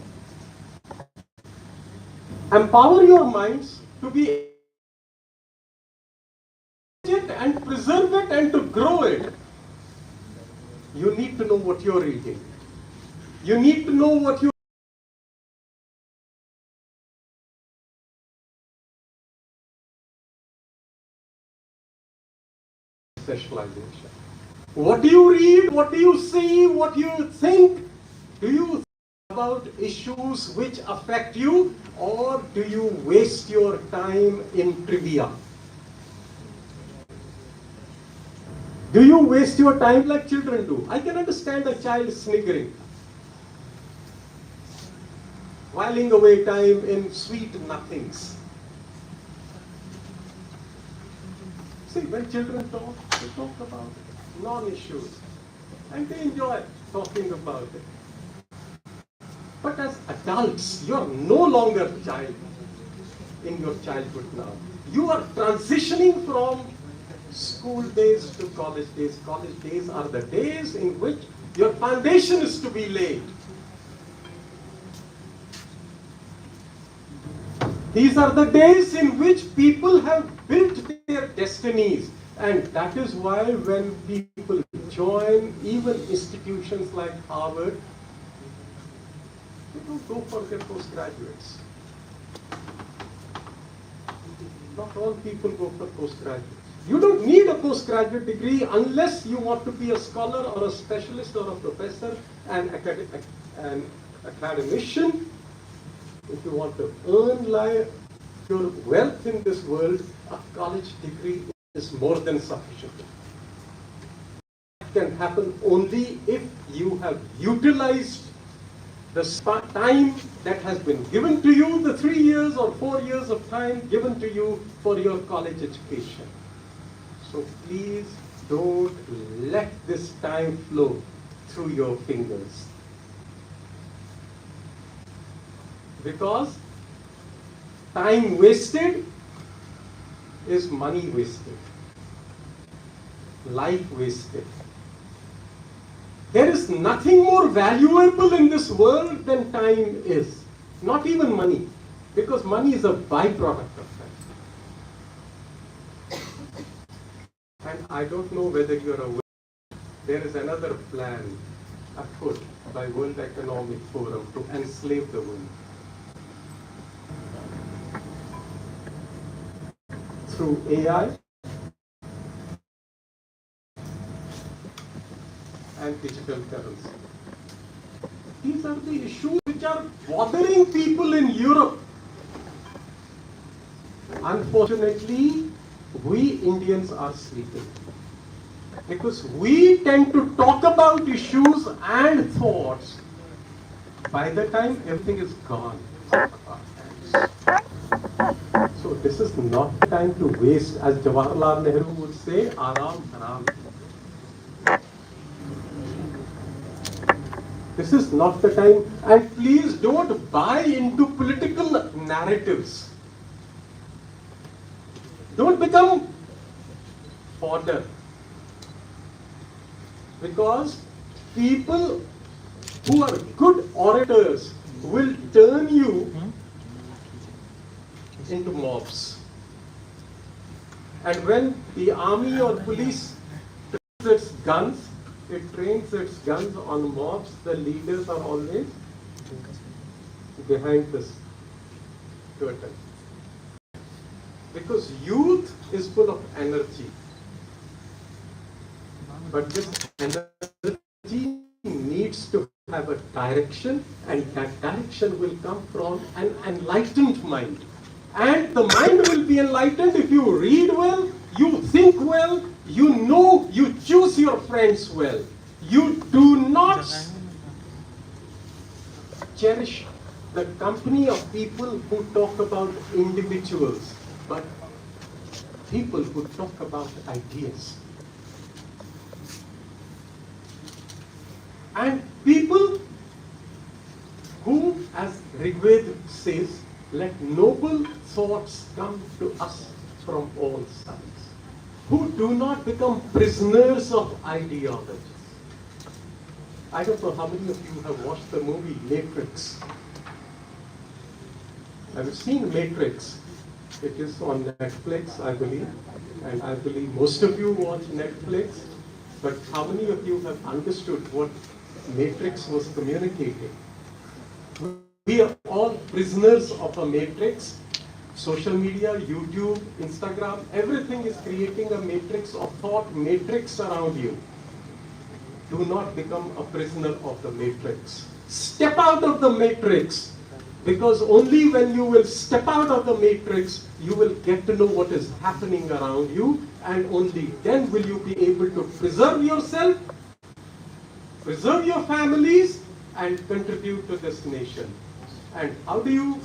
empower your minds to be and preserve it and to grow it, you need to know what you're reading. You need to know what you specialization. What do you read? What do you see? What do you think? Do you think about issues which affect you, or do you waste your time in trivia? Do you waste your time like children do? I can understand a child sniggering, whiling away time in sweet nothings. See, when children talk, they talk about non-issues, and they enjoy talking about it. But as adults, you are no longer a child in your childhood now. You are transitioning from school days to college days. College days are the days in which your foundation is to be laid. These are the days in which people have built their destinies. And that is why when people join even institutions like Harvard, they don't go for their postgraduates. Not all people go for postgraduates. You don't need a postgraduate degree unless you want to be a scholar or a specialist or a professor, an academician. If you want to earn your wealth in this world, a college degree is more than sufficient. It can happen only if you have utilized the time that has been given to you, the 3 years or 4 years of time given to you for your college education. So please don't let this time flow through your fingers. Because time wasted is money wasted, life wasted. There is nothing more valuable in this world than time is. Not even money, because money is a byproduct of that. And I don't know whether you are aware, there is another plan afoot by World Economic Forum to enslave the women. Through AI and digital currency. These are the issues which are bothering people in Europe. Unfortunately, we Indians are sleeping. Because we tend to talk about issues and thoughts. By the time everything is gone out of our hands. So this is not the time to waste, as Jawaharlal Nehru would say, Aram Haram. This is not the time, and please don't buy into political narratives. Don't become fodder. Because people who are good orators will turn you into mobs. And when the army or police trains its guns, it trains its guns on mobs, the leaders are always behind this. to attend. Because youth is full of energy. But this energy needs to have a direction, and that direction will come from an enlightened mind. And the mind will be enlightened if you read well, you think well, you know, you choose your friends well. You do not cherish the company of people who talk about individuals, but people who talk about ideas. And people who, as Rigveda says, let noble thoughts come to us from all sides, who do not become prisoners of ideologies. I don't know how many of you have watched the movie Matrix. Have you seen Matrix? It is on Netflix, I believe, and I believe most of you watch Netflix, but how many of you have understood what Matrix was communicating? We are all prisoners of a matrix. Social media, YouTube, Instagram, everything is creating a matrix of thought, matrix around you. Do not become a prisoner of the matrix. Step out of the matrix, because only when you will step out of the matrix, you will get to know what is happening around you, and only then will you be able to preserve yourself, preserve your families, and contribute to this nation. And how do you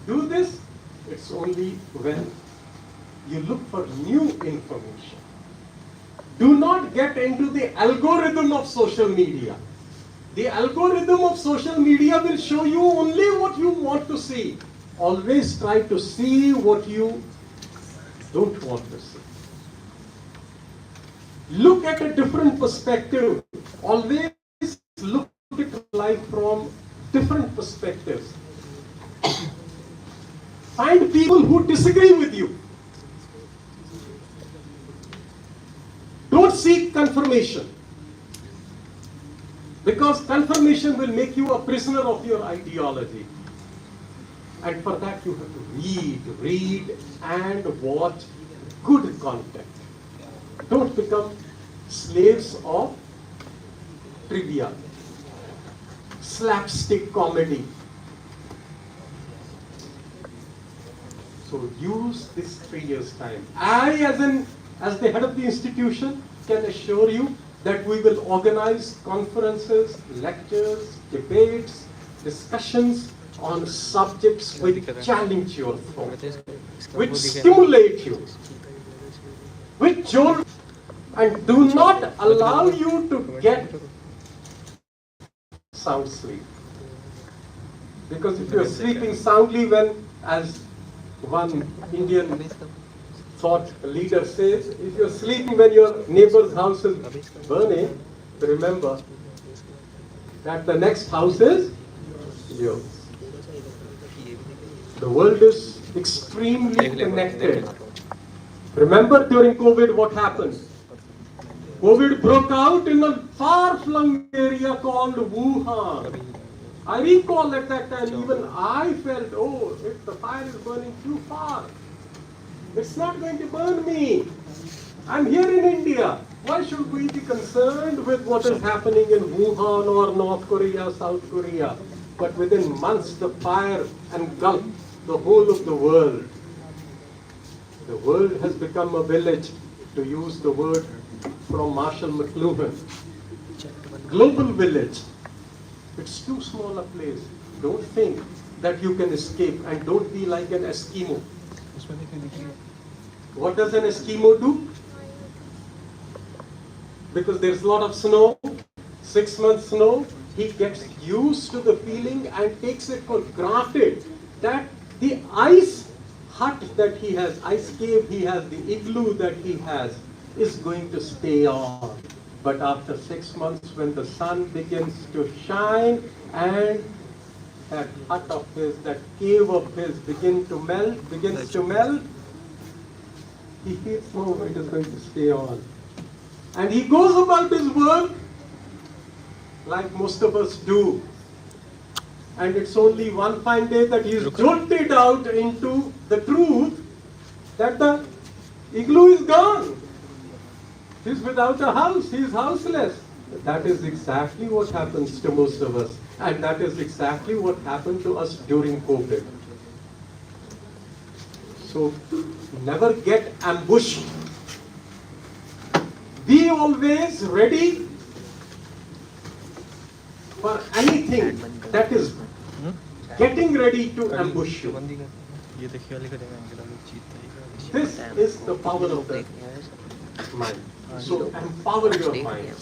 do this? It's only when you look for new information. Do not get into the algorithm of social media. The algorithm of social media will show you only what you want to see. Always try to see what you don't want to see. Look at a different perspective. Always look at life from different perspectives. Find people who disagree with you. Don't seek confirmation, because confirmation will make you a prisoner of your ideology. And for that you have to read and watch good content. Don't become slaves of trivia, slapstick comedy. So use this 3 years' time. I, as the head of the institution, can assure you that we will organize conferences, lectures, debates, discussions on subjects which challenge your thought, which stimulate you, which jolt, and do not allow you to get sound sleep. Because if you are sleeping soundly when, as one Indian thought leader says, if you're sleeping when your neighbor's house is burning, remember that the next house is yours. The world is extremely connected. Remember during COVID what happened? COVID broke out in a far-flung area called Wuhan. I recall at that time, even I felt, oh, if the fire is burning too far, it's not going to burn me. I'm here in India. Why should we be concerned with what is happening in Wuhan or North Korea, South Korea? But within months, the fire engulfed the whole of the world. The world has become a village, to use the word from Marshall McLuhan. Global village. It's too small a place. Don't think that you can escape, and don't be like an Eskimo. What does an Eskimo do? Because there's a lot of snow, 6 months snow, he gets used to the feeling and takes it for granted that the ice hut that he has, ice cave he has, the igloo that he has, is going to stay on. But after 6 months, when the sun begins to shine and that hut of his, that cave of his begins to melt, he feels, no, it is going to stay on. And he goes about his work like most of us do. And it's only one fine day that he is jolted out into the truth that the igloo is gone. He's without a house, he's houseless. That is exactly what happens to most of us. And that is exactly what happened to us during COVID. So never get ambushed. Be always ready for anything that is getting ready to ambush you. This is the power of the mind. So empower your mind.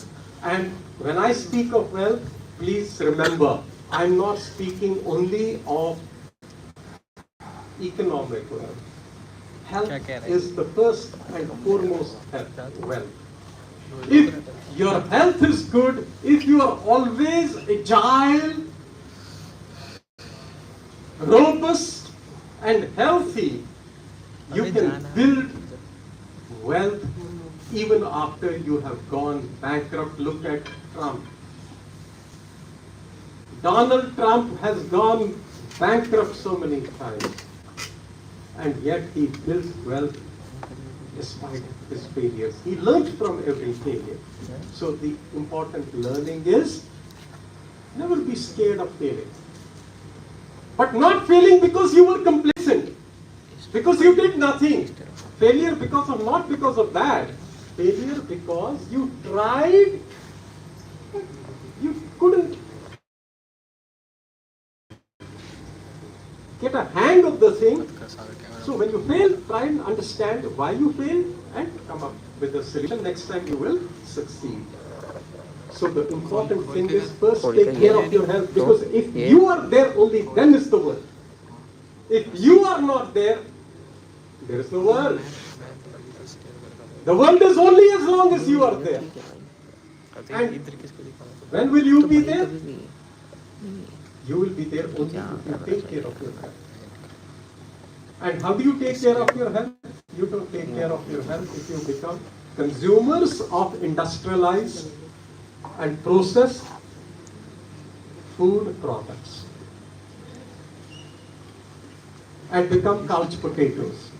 And when I speak of wealth, please remember, I'm not speaking only of economic wealth. Health is the first and foremost wealth. If your health is good, if you are always agile, robust and healthy, you can build wealth even after you have gone bankrupt. Look at Trump. Donald Trump has gone bankrupt so many times, and yet he built wealth despite his failures. He learned from every failure. So the important learning is never be scared of failing. But not failing because you were complacent, because you did nothing. Failure because of, not because of that. Failure because you tried, you couldn't get a hang of the thing. So when you fail, try and understand why you failed and come up with a solution. Next time you will succeed. So the important thing is first take care of your health, because if you are there, only then is the world. If you are not there, there is no world. The world is only as long as you are there. And when will you be there? You will be there only if you take care of your health. And how do you take care of your health? You don't take care of your health if you become consumers of industrialized and processed food products and become couch potatoes.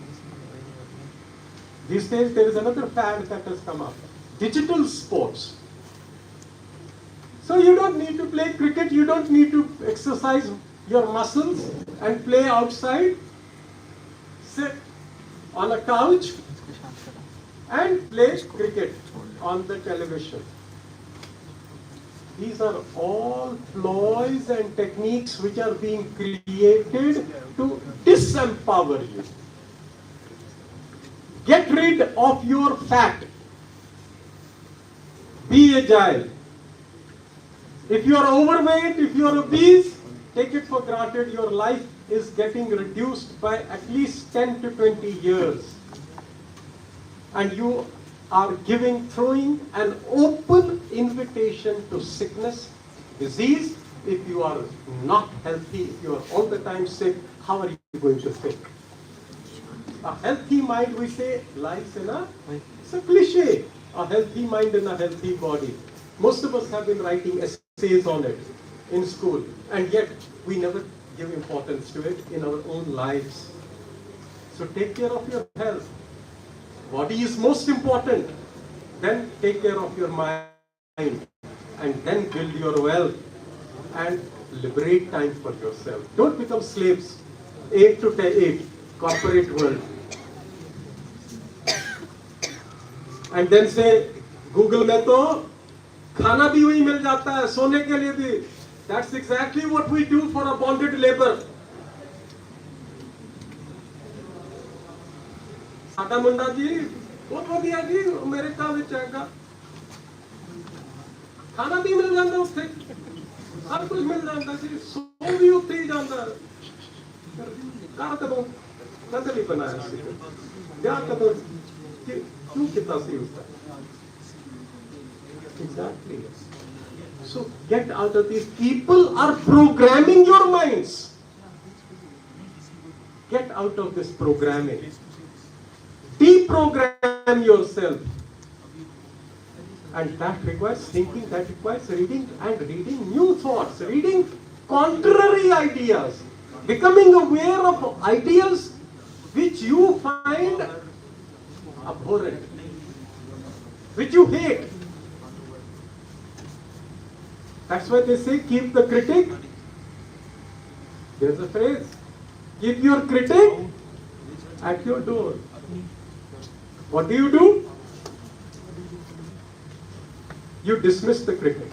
These days there is another fad that has come up, digital sports. So you don't need to play cricket, you don't need to exercise your muscles and play outside. Sit on a couch and play cricket on the television. These are all ploys and techniques which are being created to disempower you. Get rid of your fat. Be agile. If you are overweight, if you are obese, take it for granted your life is getting reduced by at least 10 to 20 years. And you are throwing an open invitation to sickness, disease. If you are not healthy, if you are all the time sick, how are you going to think? A healthy mind, we say, lies in it's a cliche, a healthy mind and a healthy body. Most of us have been writing essays on it in school, and yet we never give importance to it in our own lives. So take care of your health. Body is most important. Then take care of your mind, and then build your wealth and liberate time for yourself. Don't become slaves. 8 to 8, corporate world. And then say, Google में तो खाना भी वही मिल जाता है, सोने के लिए भी. That's exactly what we do for a bonded labor. साडा मुंडा जी बहुत वधिया जी अमेरिका विच हैगा, खाना भी मिल जाता उत्थे, सब कुछ मिल जाता जी, सो भी उत्थे ही जाता. घर कदों कदली बनाया सी, ब्याह कदों क्यों किता सी उसका. Exactly. So get out of these. People are programming your minds. Get out of this programming. Deprogram yourself. And that requires thinking, that requires reading, and reading new thoughts, reading contrary ideas, becoming aware of ideas which you find abhorrent, which you hate. That's why they say, keep the critic. There's a phrase, keep your critic at your door. What do? You dismiss the critic.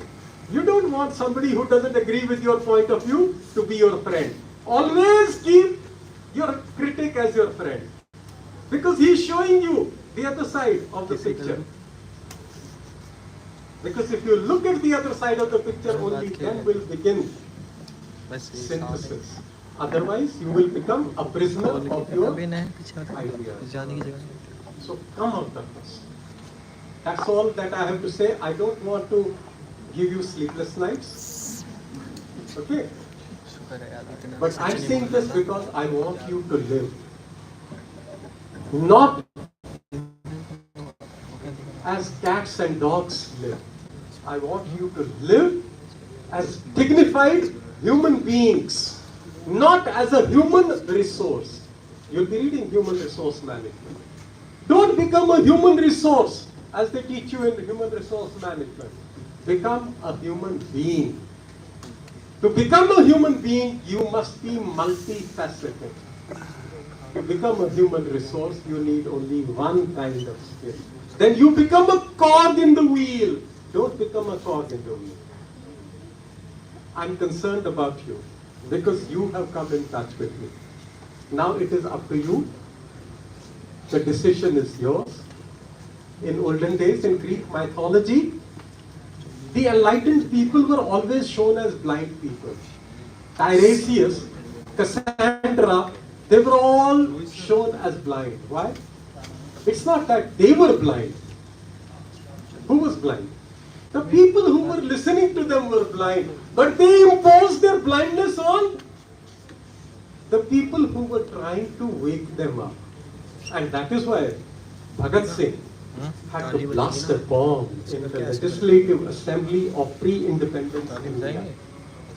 You don't want somebody who doesn't agree with your point of view to be your friend. Always keep your critic as your friend, because he's showing you the other side of the picture. Because if you look at the other side of the picture, only then will begin synthesis. Otherwise, you will become a prisoner of your ideas. So come out of this. That's all that I have to say. I don't want to give you sleepless nights. Okay? But I'm saying this because I want you to live. Not as cats and dogs live. I want you to live as dignified human beings, not as a human resource. You'll be reading human resource management. Don't become a human resource as they teach you in human resource management. Become a human being. To become a human being, you must be multifaceted. To become a human resource, you need only one kind of skill. Then you become a cog in the wheel. Don't become a cog in the wheel. I'm concerned about you because you have come in touch with me. Now it is up to you. The decision is yours. In olden days, in Greek mythology, the enlightened people were always shown as blind people. Tiresias, Cassandra, they were all shown as blind. Why? It's not that they were blind. Who was blind? The people who were listening to them were blind, but they imposed their blindness on the people who were trying to wake them up. And that is why Bhagat Singh had to blast a bomb in the Legislative Assembly of pre-independence India.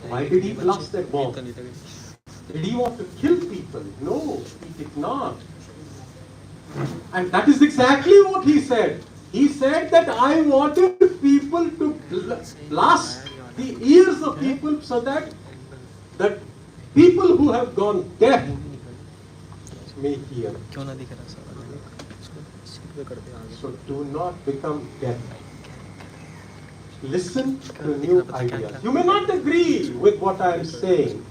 Why did he blast that bomb? Did he want to kill people? No, he did not. And that is exactly what he said. He said that I wanted people to blast the ears of people so that the people who have gone deaf may hear. So do not become deaf. Listen to new ideas. You may not agree with what I am saying,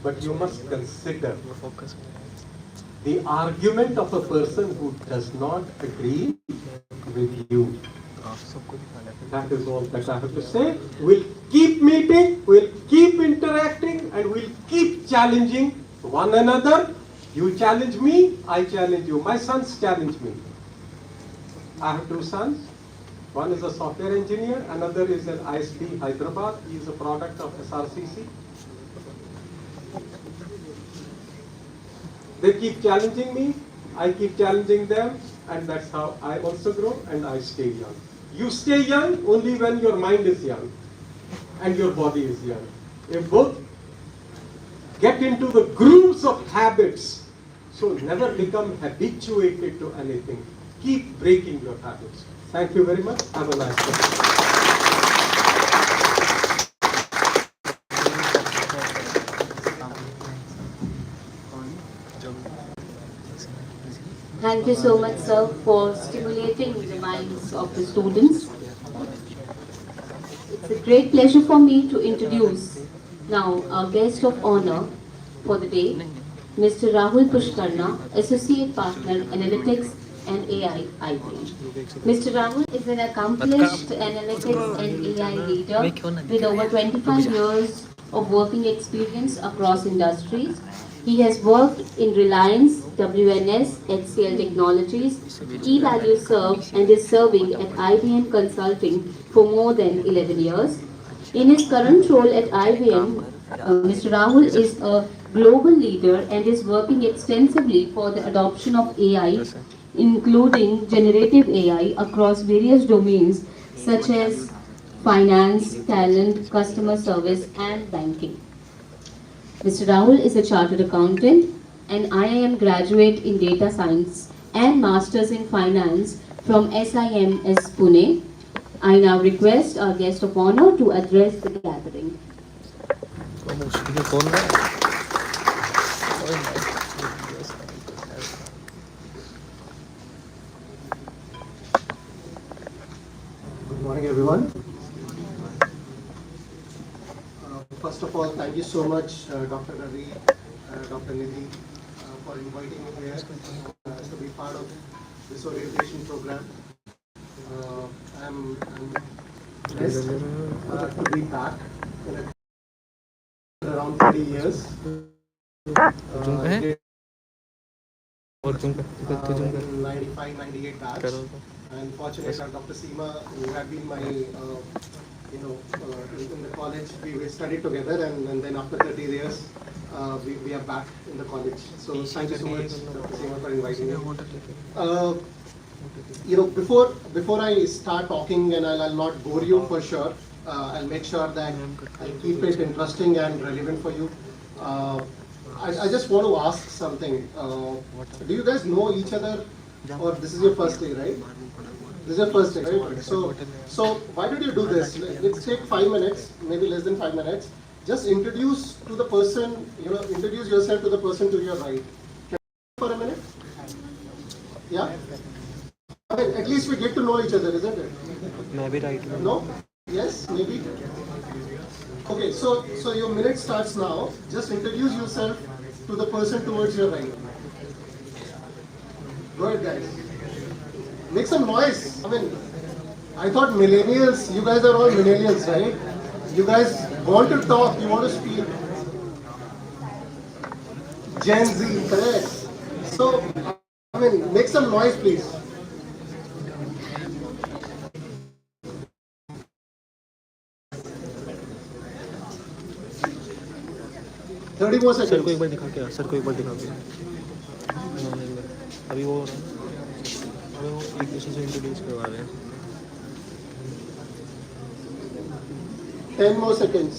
but you must consider the argument of a person who does not agree with you. That is all that I have to say. We'll keep meeting, we'll keep interacting, and we'll keep challenging one another. You challenge me, I challenge you. My sons challenge me. I have two sons. One is a software engineer, another is an ISP Hyderabad. He is a product of SRCC. They keep challenging me, I keep challenging them, and that's how I also grow and I stay young. You stay young only when your mind is young and your body is young. If both get into the grooves of habits, so never become habituated to anything. Keep breaking your habits. Thank you very much. Have a nice day. Thank you so much, sir, for stimulating the minds of the students. It's a great pleasure for me to introduce now our guest of honor for the day, Mr. Rahul Pushkarna, Associate Partner, Analytics and AI IBM. Mr. Rahul is an accomplished analytics and AI leader with over 25 years of working experience across industries. He has worked in Reliance, WNS, HCL Technologies, eValue Serve, and is serving at IBM Consulting for more than 11 years. In his current role at IBM, Mr. Rahul is a global leader and is working extensively for the adoption of AI, including generative AI across various domains such as finance, talent, customer service, and banking. Mr. Rahul is a chartered accountant and IIM graduate in data science and masters in finance from SIMS Pune. I now request our guest of honor to address the gathering. Good morning, everyone. First of all, thank you so much, Dr. Ravi, Dr. Nidhi, for inviting me here to be part of this orientation program. I'm blessed to be back in around 30 years. In 95, 98 batch. And fortunately, Dr. Seema, who had been my, in the college, we studied together, and then after 30 years, we are back in the college. So thank you so much, Dr. Seema, for inviting me. Before I start talking, and I'll not bore you for sure, I'll make sure that I'll keep it interesting and relevant for you. I just want to ask something. Do you guys know each other, or this is your first day, right? This is your first day, right? So why did you do this? Let's take 5 minutes, maybe less than 5 minutes. Just introduce to the person, introduce yourself to the person to your right. Can you for a minute? Yeah? I mean, at least we get to know each other, isn't it? Maybe right. No? Yes? Maybe? Okay, so your minute starts now. Just introduce yourself to the person towards your right. Go ahead, guys. Make some noise. I mean, I thought millennials, you guys are all millennials, right? You guys want to talk, you want to speak. Gen Z, correct? So, I mean, make some noise, please. Thirty more seconds. Sir को एक बार दिखा के sir को एक बार दिखा के अभी वो एक दूसरे से इंट्रोड्यूस करवा रहे हैं 10 more seconds.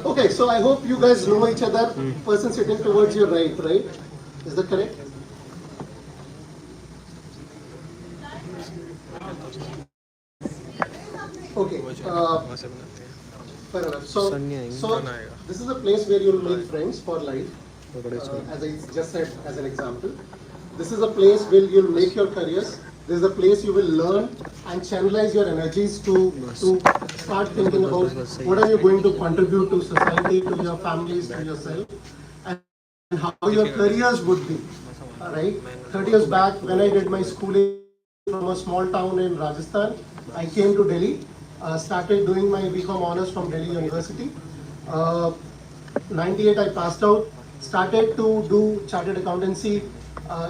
Okay, so I hope you guys know each other. Person sitting towards your right? Is that correct? Okay. Fair enough. So this is a place where you'll make friends for life. As I just said, as an example, this is a place where you'll make your careers. This is a place you will learn and channelize your energies to start thinking about what are you going to contribute to society, to your families, to yourself, and how your careers would be. Right? 30 years back, when I did my schooling from a small town in Rajasthan, I came to Delhi, started doing my BCom honors from Delhi University. 98 I passed out, started to do chartered accountancy.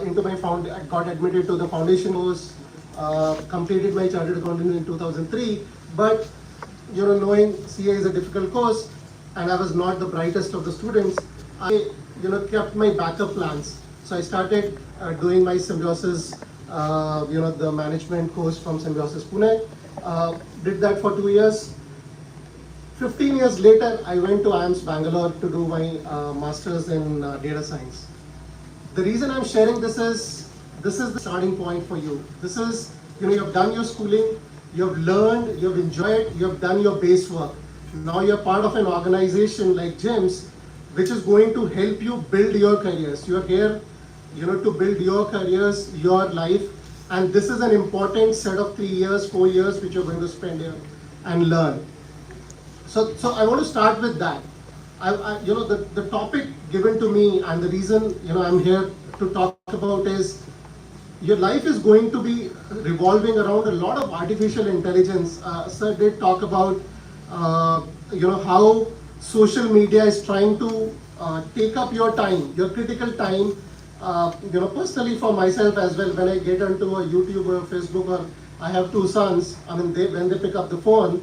Into my I got admitted to the foundation course, completed my chartered accountancy in 2003. But knowing CA is a difficult course, and I was not the brightest of the students, I kept my backup plans. So I started doing my Symbiosis, the management course from Symbiosis Pune. Did that for 2 years. 15 years later, I went to IIMS Bangalore to do my masters in data science. The reason I'm sharing this is the starting point for you. This is, you've done your schooling, you've learned, you've enjoyed, you've done your base work. Now you're part of an organization like JIMS, which is going to help you build your careers. You're here, to build your careers, your life, and this is an important set of 3 years, 4 years, which you're going to spend here and learn. So I want to start with that. The topic given to me and the reason I'm here to talk about is your life is going to be revolving around a lot of artificial intelligence. Sir did talk about how social media is trying to take up your time, your critical time. Personally for myself as well, when I get onto a YouTube or Facebook, or I have 2 sons. I mean, when they pick up the phone.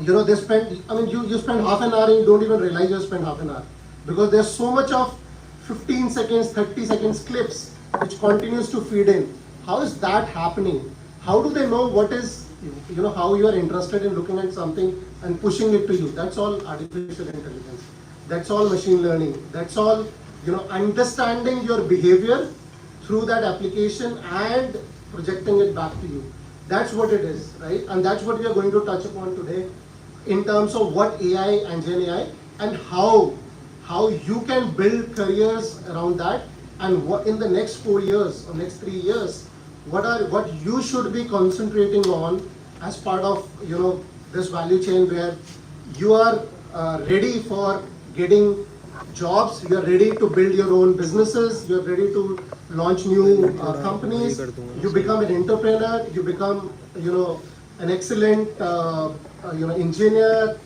They spend, you spend half an hour and you don't even realize you spend half an hour. Because there's so much of 15 seconds, 30 seconds clips which continues to feed in. How is that happening? How do they know what is, how you are interested in looking at something and pushing it to you? That's all artificial intelligence. That's all machine learning. That's all, understanding your behavior through that application and projecting it back to you. That's what it is, right? And that's what we are going to touch upon today in terms of what AI and Gen AI and how you can build careers around that, and what in the next 4 years or next 3 years, what you should be concentrating on as part of this value chain where you are ready for getting jobs, you are ready to build your own businesses, you are ready to launch new companies, you become an entrepreneur, you become an excellent engineer,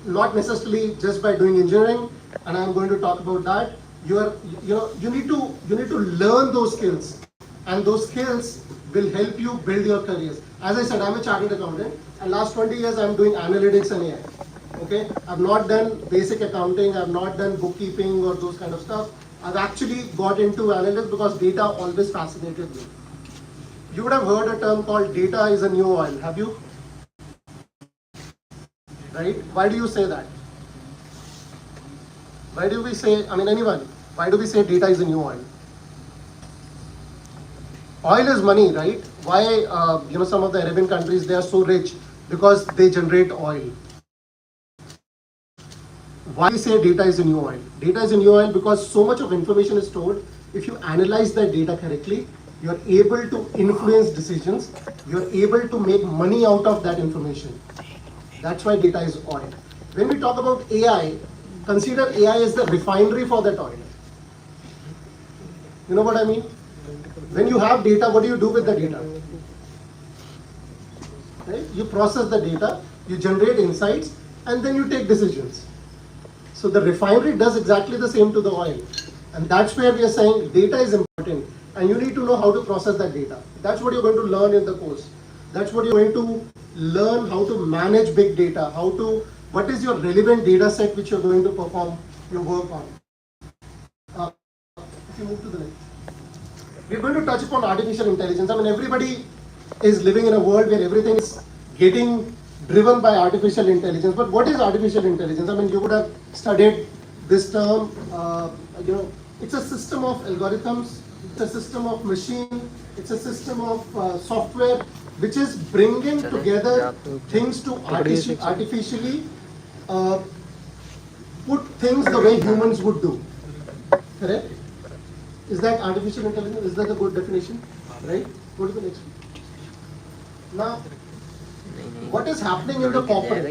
not necessarily just by doing engineering, and I'm going to talk about that. You need to learn those skills, and those skills will help you build your careers. As I said, I'm a chartered accountant, and last 20 years I'm doing analytics and AI. Okay, I've not done basic accounting, I've not done bookkeeping or those kind of stuff. I've actually got into analytics because data always fascinated me. You would have heard a term called data is a new oil, have you? Right? Why do you say that? Why do we say, anyone, why do we say data is a new oil? Oil is money, right? Why, some of the Arabian countries, they are so rich? Because they generate oil. Why we say data is a new oil? Data is a new oil because so much of information is stored. If you analyze that data correctly, you're able to influence decisions. You're able to make money out of that information. That's why data is oil. When we talk about AI, consider AI as the refinery for that oil. You know what I mean? When you have data, what do you do with the data? Right? You process the data, you generate insights, and then you take decisions. So the refinery does exactly the same to the oil. And that's where we are saying data is important, and you need to know how to process that data. That's what you're going to learn in the course. That's what you're going to learn, how to manage big data, what is your relevant data set which you're going to perform your work on. If you move to the next. We're going to touch upon artificial intelligence. Everybody is living in a world where everything is getting driven by artificial intelligence. But what is artificial intelligence? You would have studied this term. It's a system of algorithms, it's a system of machine, it's a system of software which is bringing together things to artificially put things the way humans would do. Correct? Is that artificial intelligence? Is that a good definition? Right? Go to the next one. Now, what is happening in the corporate?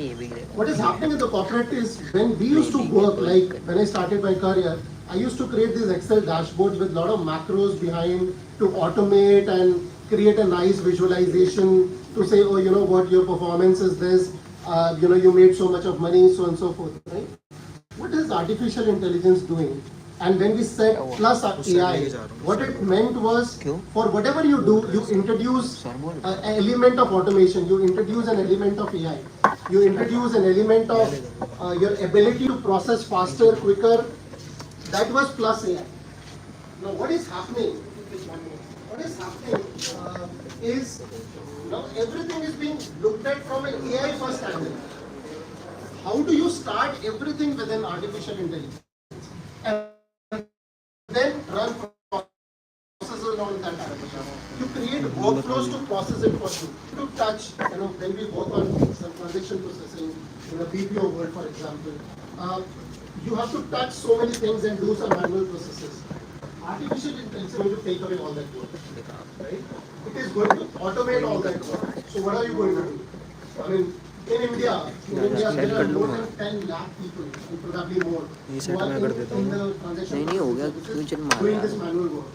What is happening in the corporate is when we used to work, like when I started my career, I used to create these Excel dashboards with a lot of macros behind to automate and create a nice visualization to say, oh, you know what, your performance is this, you made so much of money, so and so forth, right? What is artificial intelligence doing? And when we said plus AI, what it meant was for whatever you do, you introduce an element of automation, you introduce an element of AI, you introduce an element of your ability to process faster, quicker. That was plus AI. Now what is happening? What is happening is now everything is being looked at from an AI first angle. How do you start everything with an artificial intelligence? Then run processes on that artificial. You create workflows to process it for you. To touch, when we work on some transaction processing in a BPO world, for example, you have to touch so many things and do some manual processes. Artificial intelligence is going to take away all that work, right? It is going to automate all that work. So what are you going to do? In India, there are more than 10 lakh people, and probably more, who are in the transaction doing this manual work.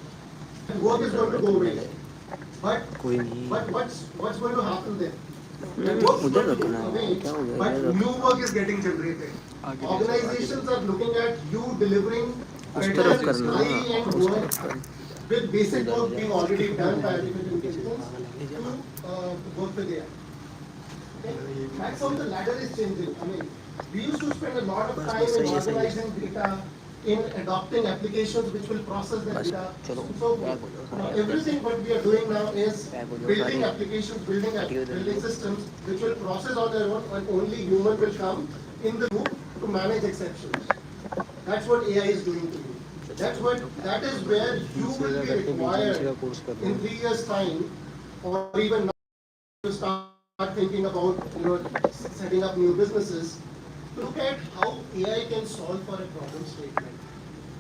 And work is going to go away. But what's going to happen there? Work is going to go away, but new work is getting generated. Organizations are looking at you delivering better, high-end work with basic work being already done by artificial intelligence to work with AI. That's how the ladder is changing. We used to spend a lot of time in organizing data, in adopting applications which will process the data. So everything what we are doing now is building applications, building systems which will process on their own, and only human will come in the loop to manage exceptions. That's what AI is doing to you. That is where you will be required in 3 years' time, or even now to start thinking about setting up new businesses. Look at how AI can solve for a problem statement.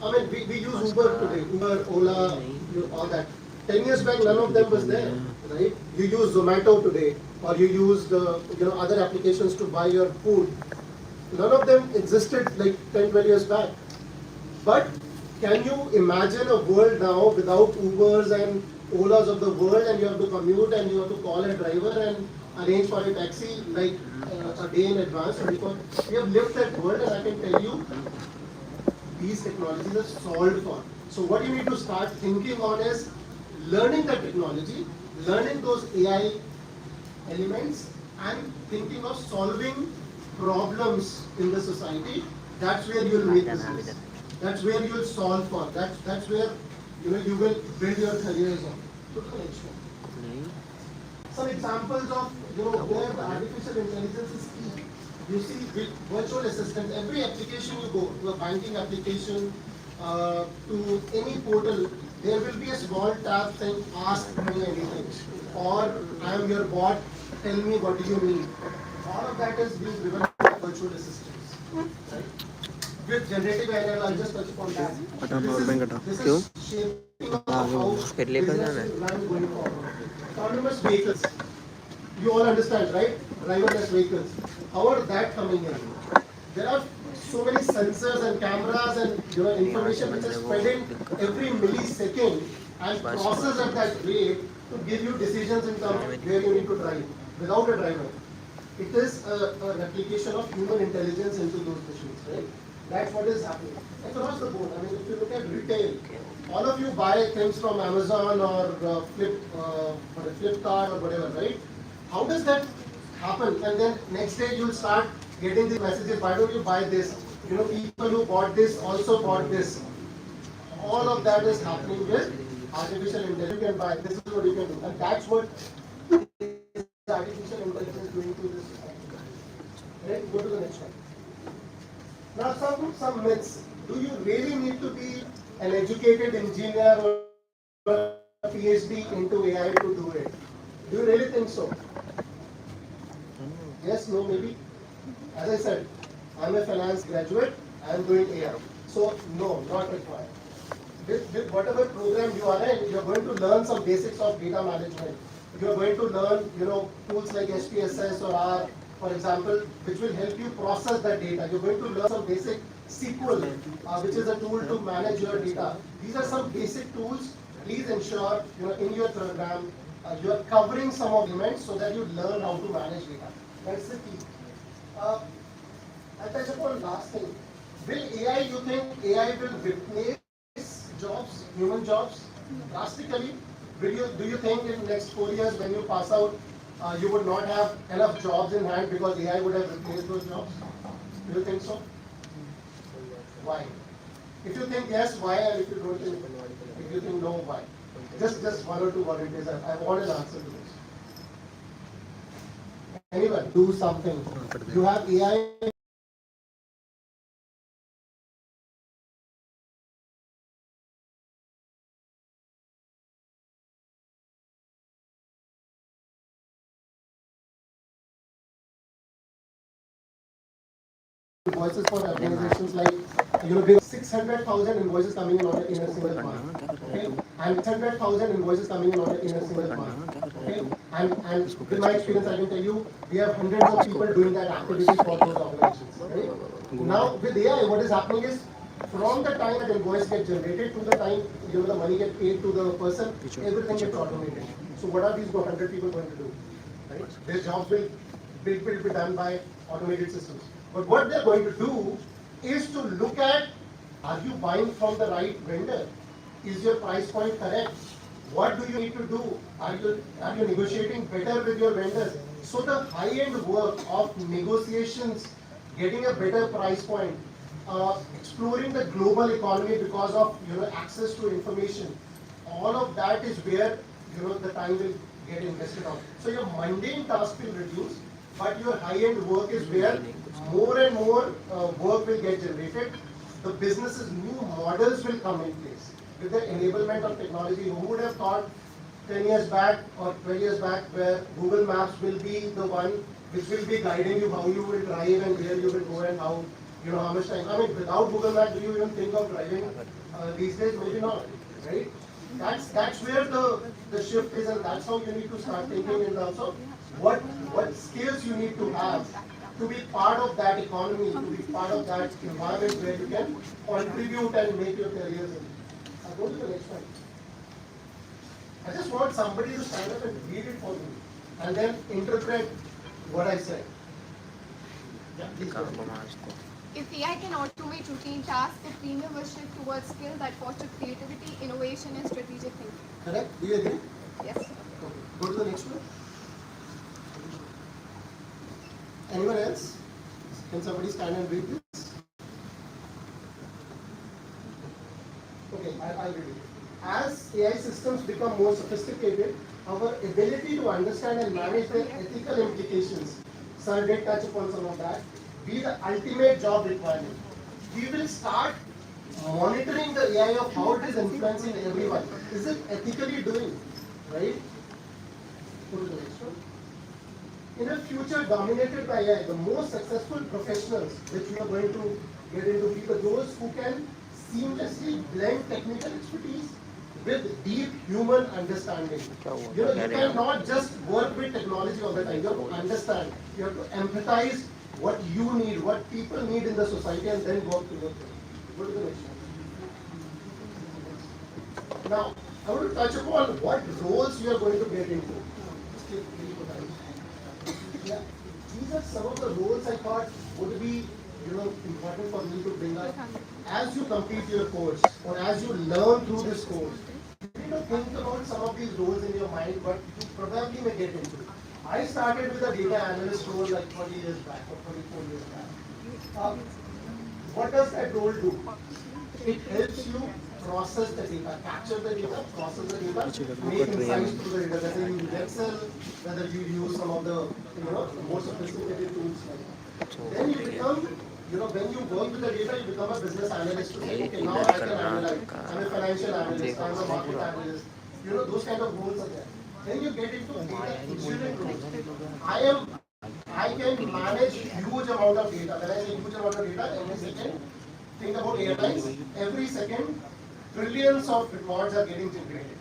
I mean, we use Uber today, Uber, Ola, all that. 10 years back, none of them was there, right? You use Zomato today, or you use other applications to buy your food. None of them existed like 10, 12 years back. But can you imagine a world now without Ubers and Olas of the world, and you have to commute and you have to call a driver and arrange for a taxi like a day in advance? We have lived that world, and I can tell you these technologies are solved for. So what you need to start thinking on is learning the technology, learning those AI elements, and thinking of solving problems in the society. That's where you will make business. That's where you will solve for. That's where you will build your careers on. To the next one. Some examples of where the artificial intelligence is key. You see, with virtual assistants, every application you go to, a banking application, to any portal, there will be a small tab saying "Ask me anything," or "I am your bot. Tell me what do you need." All of that is being driven by virtual assistants. Right? With generative AI, I'll just touch upon that. This is shaping up how business will run going forward. Autonomous vehicles. You all understand, right? Driverless vehicles. How are that coming in? There are so many sensors and cameras and information which is fed in every millisecond and processed at that rate to give you decisions in terms of where you need to drive without a driver. It is a replication of human intelligence into those machines, right? That's what is happening across the board. I mean, if you look at retail, all of you buy things from Amazon or Flipkart or whatever, right? How does that happen? And then next day you'll start getting these messages, why don't you buy this? People who bought this also bought this. All of that is happening with artificial intelligence. You can buy, this is what you can do. And that's what artificial intelligence is doing to this society. Right? Go to the next one. Now some myths. Do you really need to be an educated engineer or a PhD into AI to do it? Do you really think so? Yes, no, maybe. As I said, I'm a finance graduate, I'm doing AI. So no, not required. With whatever program you are in, you're going to learn some basics of data management. You're going to learn, tools like SPSS or R, for example, which will help you process that data. You're going to learn some basic SQL, which is a tool to manage your data. These are some basic tools. Please ensure, in your program, you are covering some of the elements so that you learn how to manage data. That's the key. I'll touch upon last thing. Will AI, you think AI will replace jobs, human jobs, drastically? Do you think in next 4 years when you pass out, you would not have enough jobs in hand because AI would have replaced those jobs? Do you think so? Why? If you think yes, why? And if you don't think, if you think no, why? Just one or two volunteers. I want an answer to this. Anyone, do something. You have AI. Invoices for organizations like, there are 600,000 invoices coming in a single month. Okay? And 600,000 invoices coming in a single month. Okay? And with my experience, I can tell you, we have hundreds of people doing that activity for those organizations. Right? Now, with AI, what is happening is, from the time that invoice gets generated to the time the money gets paid to the person, everything gets automated. So what are these 100 people going to do? Right? Their jobs will be done by automated systems. But what they're going to do is to look at, are you buying from the right vendor? Is your price point correct? What do you need to do? Are you negotiating better with your vendors? So the high-end work of negotiations, getting a better price point, exploring the global economy because of access to information. All of that is where the time will get invested on. So your mundane task will reduce, but your high-end work is where more and more work will get generated. The businesses, new models will come in place with the enablement of technology. Who would have thought 10 years back or 12 years back where Google Maps will be the one which will be guiding you how you will drive and where you will go and how much time. I mean, without Google Maps, do you even think of driving these days? Maybe not, right? That's where the shift is, and that's how you need to start thinking in terms of what skills you need to have to be part of that economy, to be part of that environment where you can contribute and make your careers in. I'll go to the next one. I just want somebody to stand up and read it for me and then interpret what I said. Yeah, please go ahead. If AI can automate routine tasks, the premium will shift towards skills that foster creativity, innovation, and strategic thinking. Correct? Do you agree? Yes. Okay. Go to the next one. Anyone else? Can somebody stand and read this? Okay, I'll read it. As AI systems become more sophisticated, our ability to understand and manage their ethical implications, sir did touch upon some of that, be the ultimate job requirement. We will start monitoring the AI of how it is influencing everyone. Is it ethically doing, right? Go to the next one. In a future dominated by AI, the most successful professionals, which we are going to get into, people those who can seamlessly blend technical expertise with deep human understanding. You cannot just work with technology all the time. You have to understand. You have to empathize what you need, what people need in the society, and then work towards it. Go to the next one. Now, I want to touch upon what roles you are going to get into. Yeah, these are some of the roles I thought would be important for me to bring up. As you complete your course or as you learn through this course, you need to think about some of these roles in your mind, but you probably may get into. I started with a data analyst role like 20 years back or 24 years back. What does that role do? It helps you process the data, capture the data, process the data, make insights through the data, whether you use Excel, whether you use some of the more sophisticated tools like that. Then you become, when you work with the data, you become a business analyst. Okay, now I can analyze. I'm a financial analyst, I'm a market analyst. Those kind of roles are there. Then you get into data engineering roles. I can manage huge amount of data. When I say huge amount of data, every second, think about airlines, every second, trillions of records are getting generated.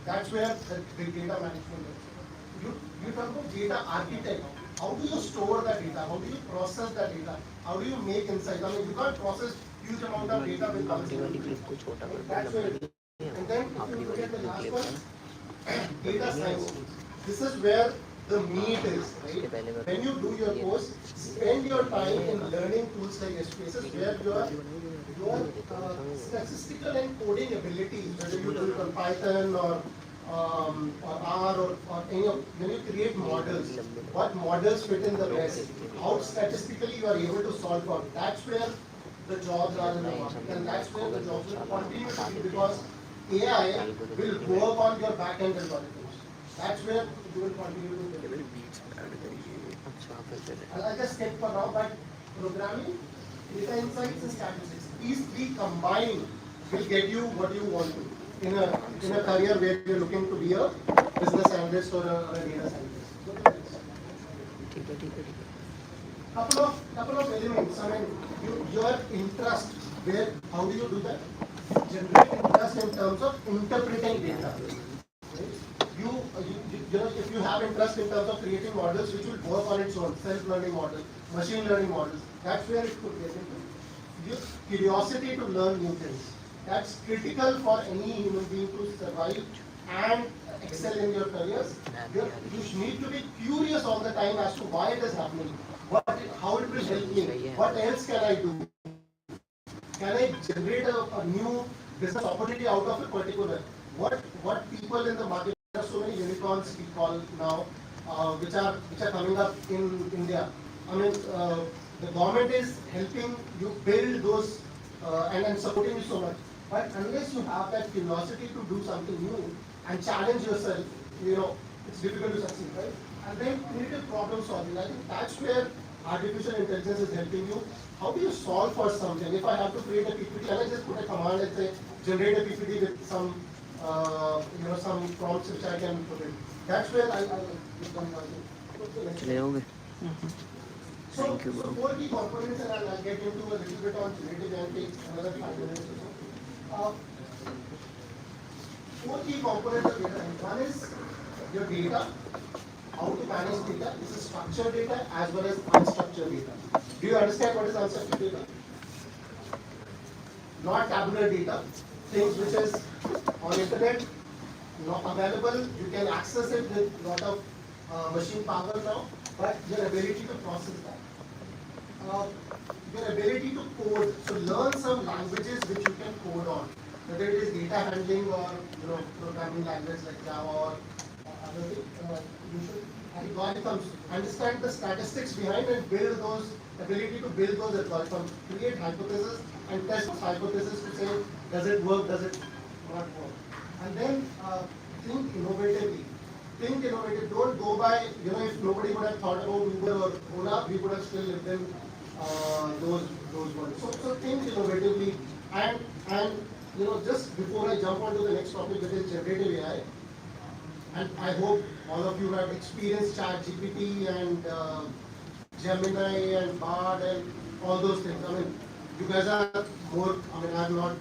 That's where the data management is. You talk about data architect. How do you store that data? How do you process that data? How do you make insights? I mean, you can't process huge amount of data with That's where it is. And then if you look at the last one, data science. This is where the meat is, right? When you do your course, spend your time in learning tools like SPSS where your statistical and coding abilities, whether you do it on Python or R or any of, when you create models, what models fit in the best, how statistically you are able to solve problems. That's where the jobs are in the market, and that's where the jobs will continue to be, because AI will work on your back-end algorithms. That's where you will continue to build. I'll just skip for now, but programming, data insights and statistics, these three combined will get you what you want to in a career where you're looking to be a business analyst or a data scientist. Couple of elements. I mean, your interest. Where? How do you do that? Generate interest in terms of interpreting data. If you have interest in terms of creating models which will work on its own, self-learning models, machine learning models, that's where it could get into. Your curiosity to learn new things. That's critical for any human being to survive and excel in your careers. You need to be curious all the time as to why it is happening, how it will help me, what else can I do? Can I generate a new business opportunity out of a particular? What people in the market, there are so many unicorns we call now, which are coming up in India. I mean, The government is helping you build those and supporting you so much. But unless you have that curiosity to do something new and challenge yourself, it's difficult to succeed, right? And then creative problem solving. I think that's where artificial intelligence is helping you. How do you solve for something? If I have to create a PPT, can I just put a command and say generate a PPT with some some prompts which I can put in? That's where I So, four key components, and I'll get into a little bit on generative and take another 5 minutes or so. Four key components of data. One is your data, how to manage data. This is structured data as well as unstructured data. Do you understand what is unstructured data? Not tabular data, things which is on internet, not available. You can access it with lot of machine power now, but your ability to process that. Your ability to code, so learn some languages which you can code on, whether it is data handling or programming language like Java or other things. You should algorithms, understand the statistics behind and build those ability to build those algorithms, create hypotheses and test those hypotheses to say does it work, does it not work, and then think innovatively. Think innovative. Don't go by, if nobody would have thought about Uber or Ola, we would have still lived in those worlds. So think innovatively, and just before I jump on to the next topic, which is generative AI, and I hope all of you have experienced ChatGPT and Gemini and Bard and all those things. I mean, you guys are more. I'm not.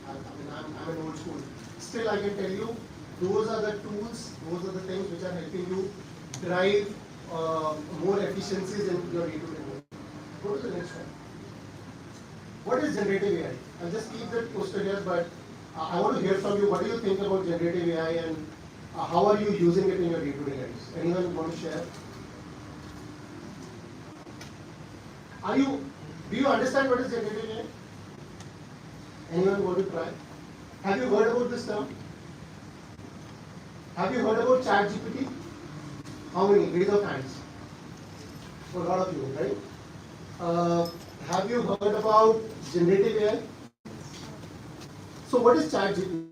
I'm an old school. Still, I can tell you, those are the tools, those are the things which are helping you drive more efficiencies in your day-to-day work. Go to the next one. What is generative AI? I'll just keep that posted here, but I want to hear from you. What do you think about generative AI and how are you using it in your day-to-day lives? Anyone want to share? Do you understand what is generative AI? Anyone want to try? Have you heard about this term? Have you heard about ChatGPT? How many? Raise of hands. For a lot of you, right? Have you heard about generative AI? So what is ChatGPT?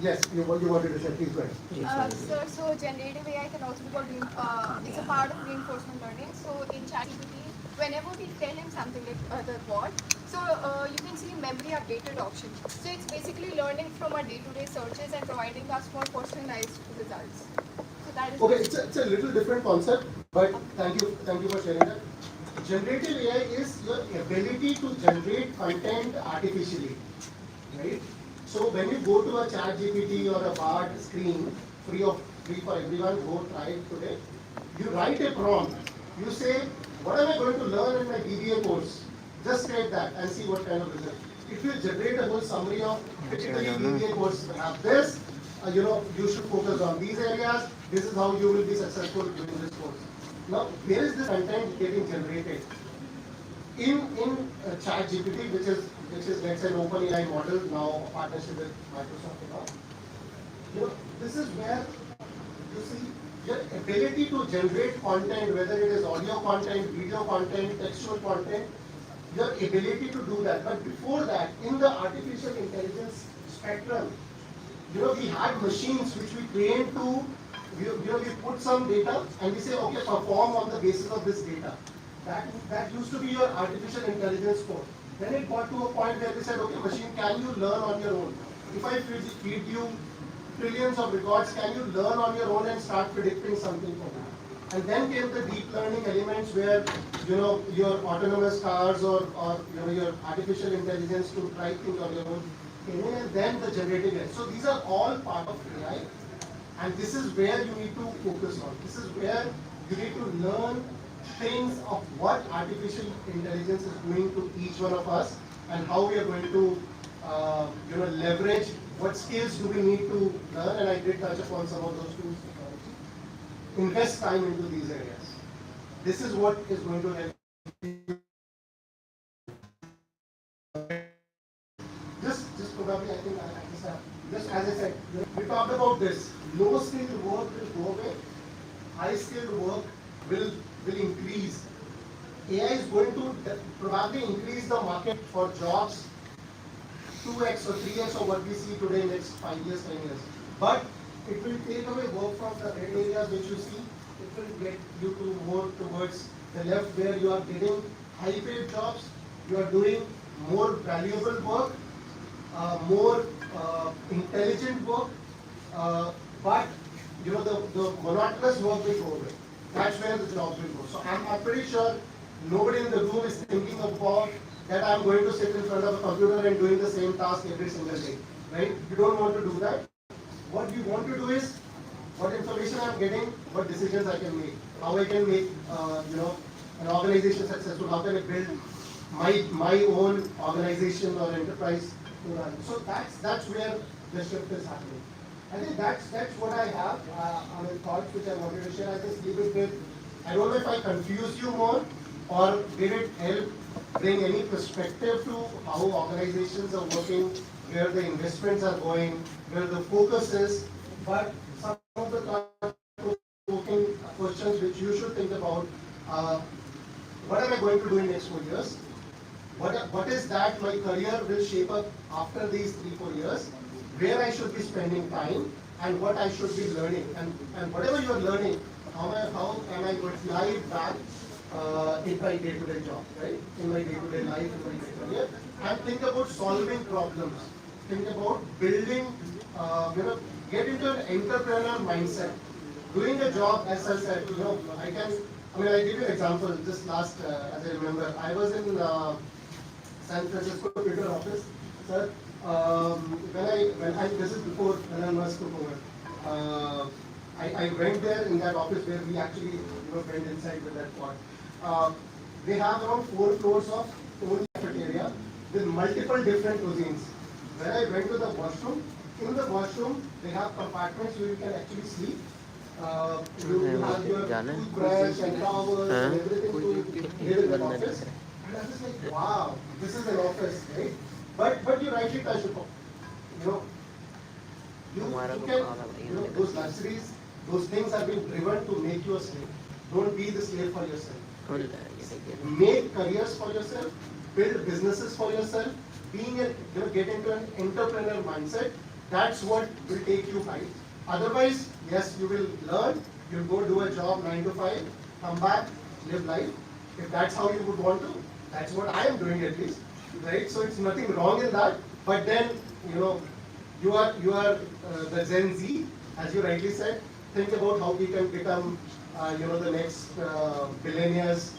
Yes, you wanted to say, please go ahead. So generative AI can also be called, it's a part of reinforcement learning. So in ChatGPT, whenever we tell him something like the bot, so you can see memory updated option. So it's basically learning from our day-to-day searches and providing us more personalized results. So that is okay. It's a little different concept, but thank you for sharing that. Generative AI is your ability to generate content artificially, right? So when you go to a ChatGPT or a Bard screen, free for everyone, go try it today. You write a prompt. You say, what am I going to learn in my BBA course? Just state that and see what kind of result. It will generate a whole summary of typically BBA course will have this. You should focus on these areas. This is how you will be successful during this course. Now, where is this content getting generated? In ChatGPT, which is let's say an OpenAI model, now a partnership with Microsoft and all. This is where you see your ability to generate content, whether it is audio content, video content, textual content, your ability to do that. But before that, in the artificial intelligence spectrum, we had machines which we trained to, we put some data and we say, okay, perform on the basis of this data. That used to be your artificial intelligence code. Then it got to a point where they said, okay, machine, can you learn on your own? If I feed you trillions of records, can you learn on your own and start predicting something for you? And then came the deep learning elements where, your autonomous cars or your artificial intelligence to try things on your own. And then the generative AI. So these are all part of AI. And this is where you need to focus on. This is where you need to learn things of what artificial intelligence is doing to each one of us and how we are going to leverage what skills do we need to learn, and I did touch upon some of those tools. Invest time into these areas. This is what is going to help. Just probably, I think just as I said, we talked about this. Low skill work will go away. high skilled work will increase. AI is going to probably increase the market for jobs 2x or 3x of what we see today next 5 years, 10 years. But it will take away work from the red areas which you see. It will get you to more towards the left where you are getting high paid jobs, you are doing more valuable work, more intelligent work, but you know the monotonous work will go away. That's where the jobs will go. So I'm pretty sure nobody in the room is thinking about that I'm going to sit in front of a computer and doing the same task every single day, right? You don't want to do that. What you want to do is what information I'm getting, what decisions I can make, how I can make an organization successful, how can I build my own organization or enterprise to run. So that's where the shift is happening. I think that's what I have on the thoughts which I wanted to share. I just leave it with. I don't know if I confuse you more or did it help bring any perspective to how organizations are working, where the investments are going, where the focus is. But some of the thought-provoking questions which you should think about: what am I going to do in next 4 years? What is that my career will shape up after these 3-4 years? Where I should be spending time and what I should be learning, and whatever you are learning, how am I going to apply it back in my day-to-day job, right? In my day-to-day life, in my career, and think about solving problems. Think about building, get into an entrepreneur mindset. Doing a job, as I said, I give you an example. Just last, as I remember, I was in San Francisco Twitter office, sir. This is before Elon Musk took over. I went there in that office where we actually went inside with that pod. They have around 4 floors of own cafeteria with multiple different cuisines. When I went to the washroom, in the washroom they have compartments where you can actually sleep. You have your toothbrush and towels and everything to live in the office. And I was like, wow, this is an office, right? But you rightly touched upon, you can, those luxuries, those things are being driven to make you a slave. Don't be the slave for yourself. Make careers for yourself, build businesses for yourself, get into an entrepreneur mindset. That's what will take you high. Otherwise, yes, you will learn, you'll go do a job 9 to 5, come back, live life. If that's how you would want to, that's what I am doing at least, right? So it's nothing wrong in that. But then, you are the Gen Z, as you rightly said. Think about how we can become, the next billionaires.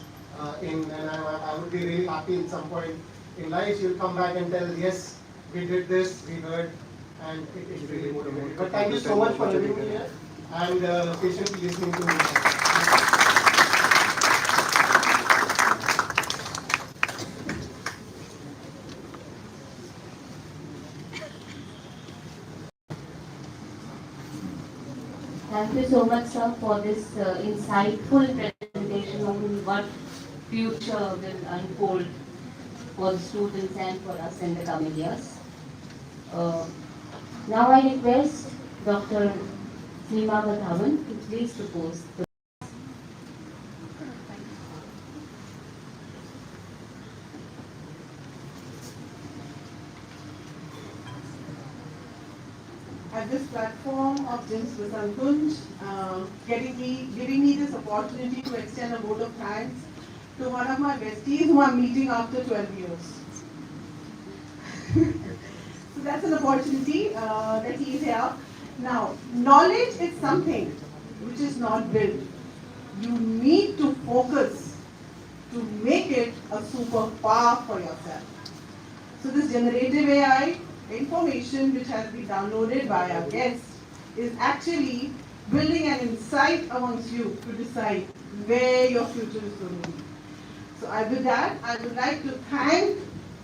And I would be really happy in some point in life. You'll come back and tell, yes, we did this, we heard, and it's really motivating. But thank you so much for having me here and patiently listening to me. Thank you so much, sir, for this insightful presentation on what future will unfold for the students and for us in the coming years. Now I request Dr. Seema Vathavan to please propose the at this platform of JIMS Vasant Kunj, giving me this opportunity to extend a vote of thanks to one of my besties who I'm meeting after 12 years. So that's an opportunity that he is here. Now, knowledge is something which is not built. You need to focus to make it a superpower for yourself. So this generative AI information which has been downloaded by our guests is actually building an insight amongst you to decide where your future is going to be. So with that, I would like to thank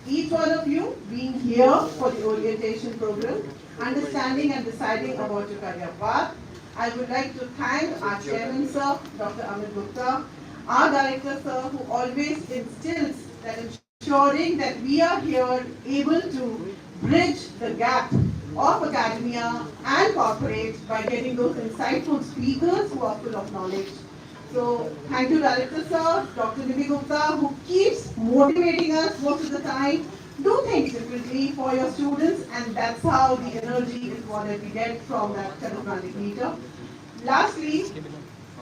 each one of you being here for the orientation program, understanding and deciding about your career path. I would like to thank our chairman, sir, Dr. Amit Gupta, our director, sir, who always instills that ensuring that we are here able to bridge the gap of academia and corporate by getting those insightful speakers who are full of knowledge. So thank you, Director Sir, Dr. Nidhi Gupta, who keeps motivating us most of the time. Do things differently for your students, and that's how the energy is what we get from that charismatic leader. Lastly,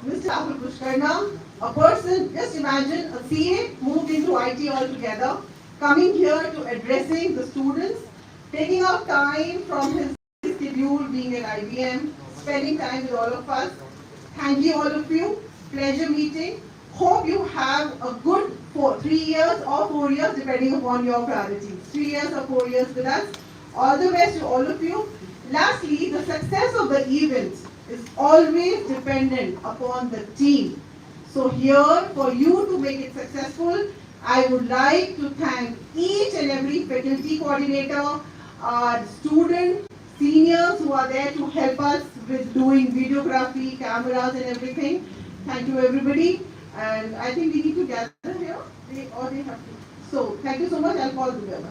Mr. Rahul Pushkarna, a person, just imagine a CA moved into IT altogether, coming here to addressing the students, taking out time from his schedule being at IBM, spending time with all of us. Thank you all of you. Pleasure meeting. Hope you have a good 3 years or 4 years depending upon your priorities. 3 years or 4 years with us. All the best to all of you. Lastly, the success of the event is always dependent upon the team. So here, for you to make it successful, I would like to thank each and every faculty coordinator, student, seniors who are there to help us with doing videography, cameras and everything. Thank you everybody. And I think we need to gather here, or they have to. So thank you so much. I'll call together.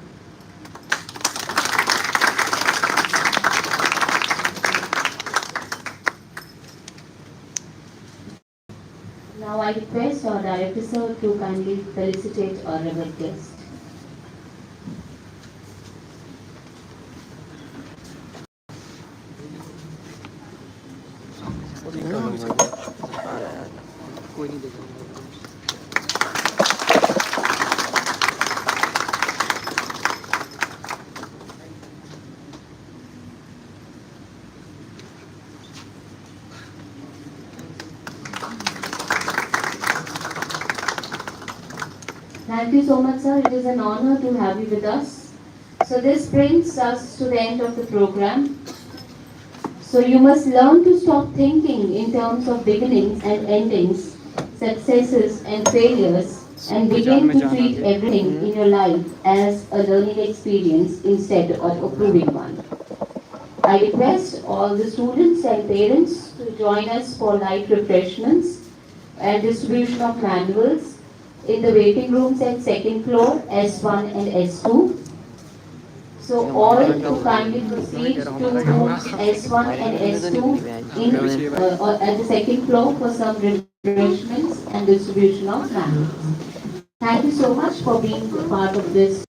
Now I request our Director Sir to kindly felicitate our revered guest. कोई नहीं देखा Thank you so much, sir. It is an honor to have you with us. So this brings us to the end of the program. So you must learn to stop thinking in terms of beginnings and endings, successes and failures, and begin to treat everything in your life as a learning experience instead of a proving one. I request all the students and parents to join us for light refreshments and distribution of manuals in the waiting rooms at second floor, S1 and S2. So all to kindly proceed to rooms S1 and S2 or at the second floor for some refreshments and distribution of manuals. Thank you so much for being a part of this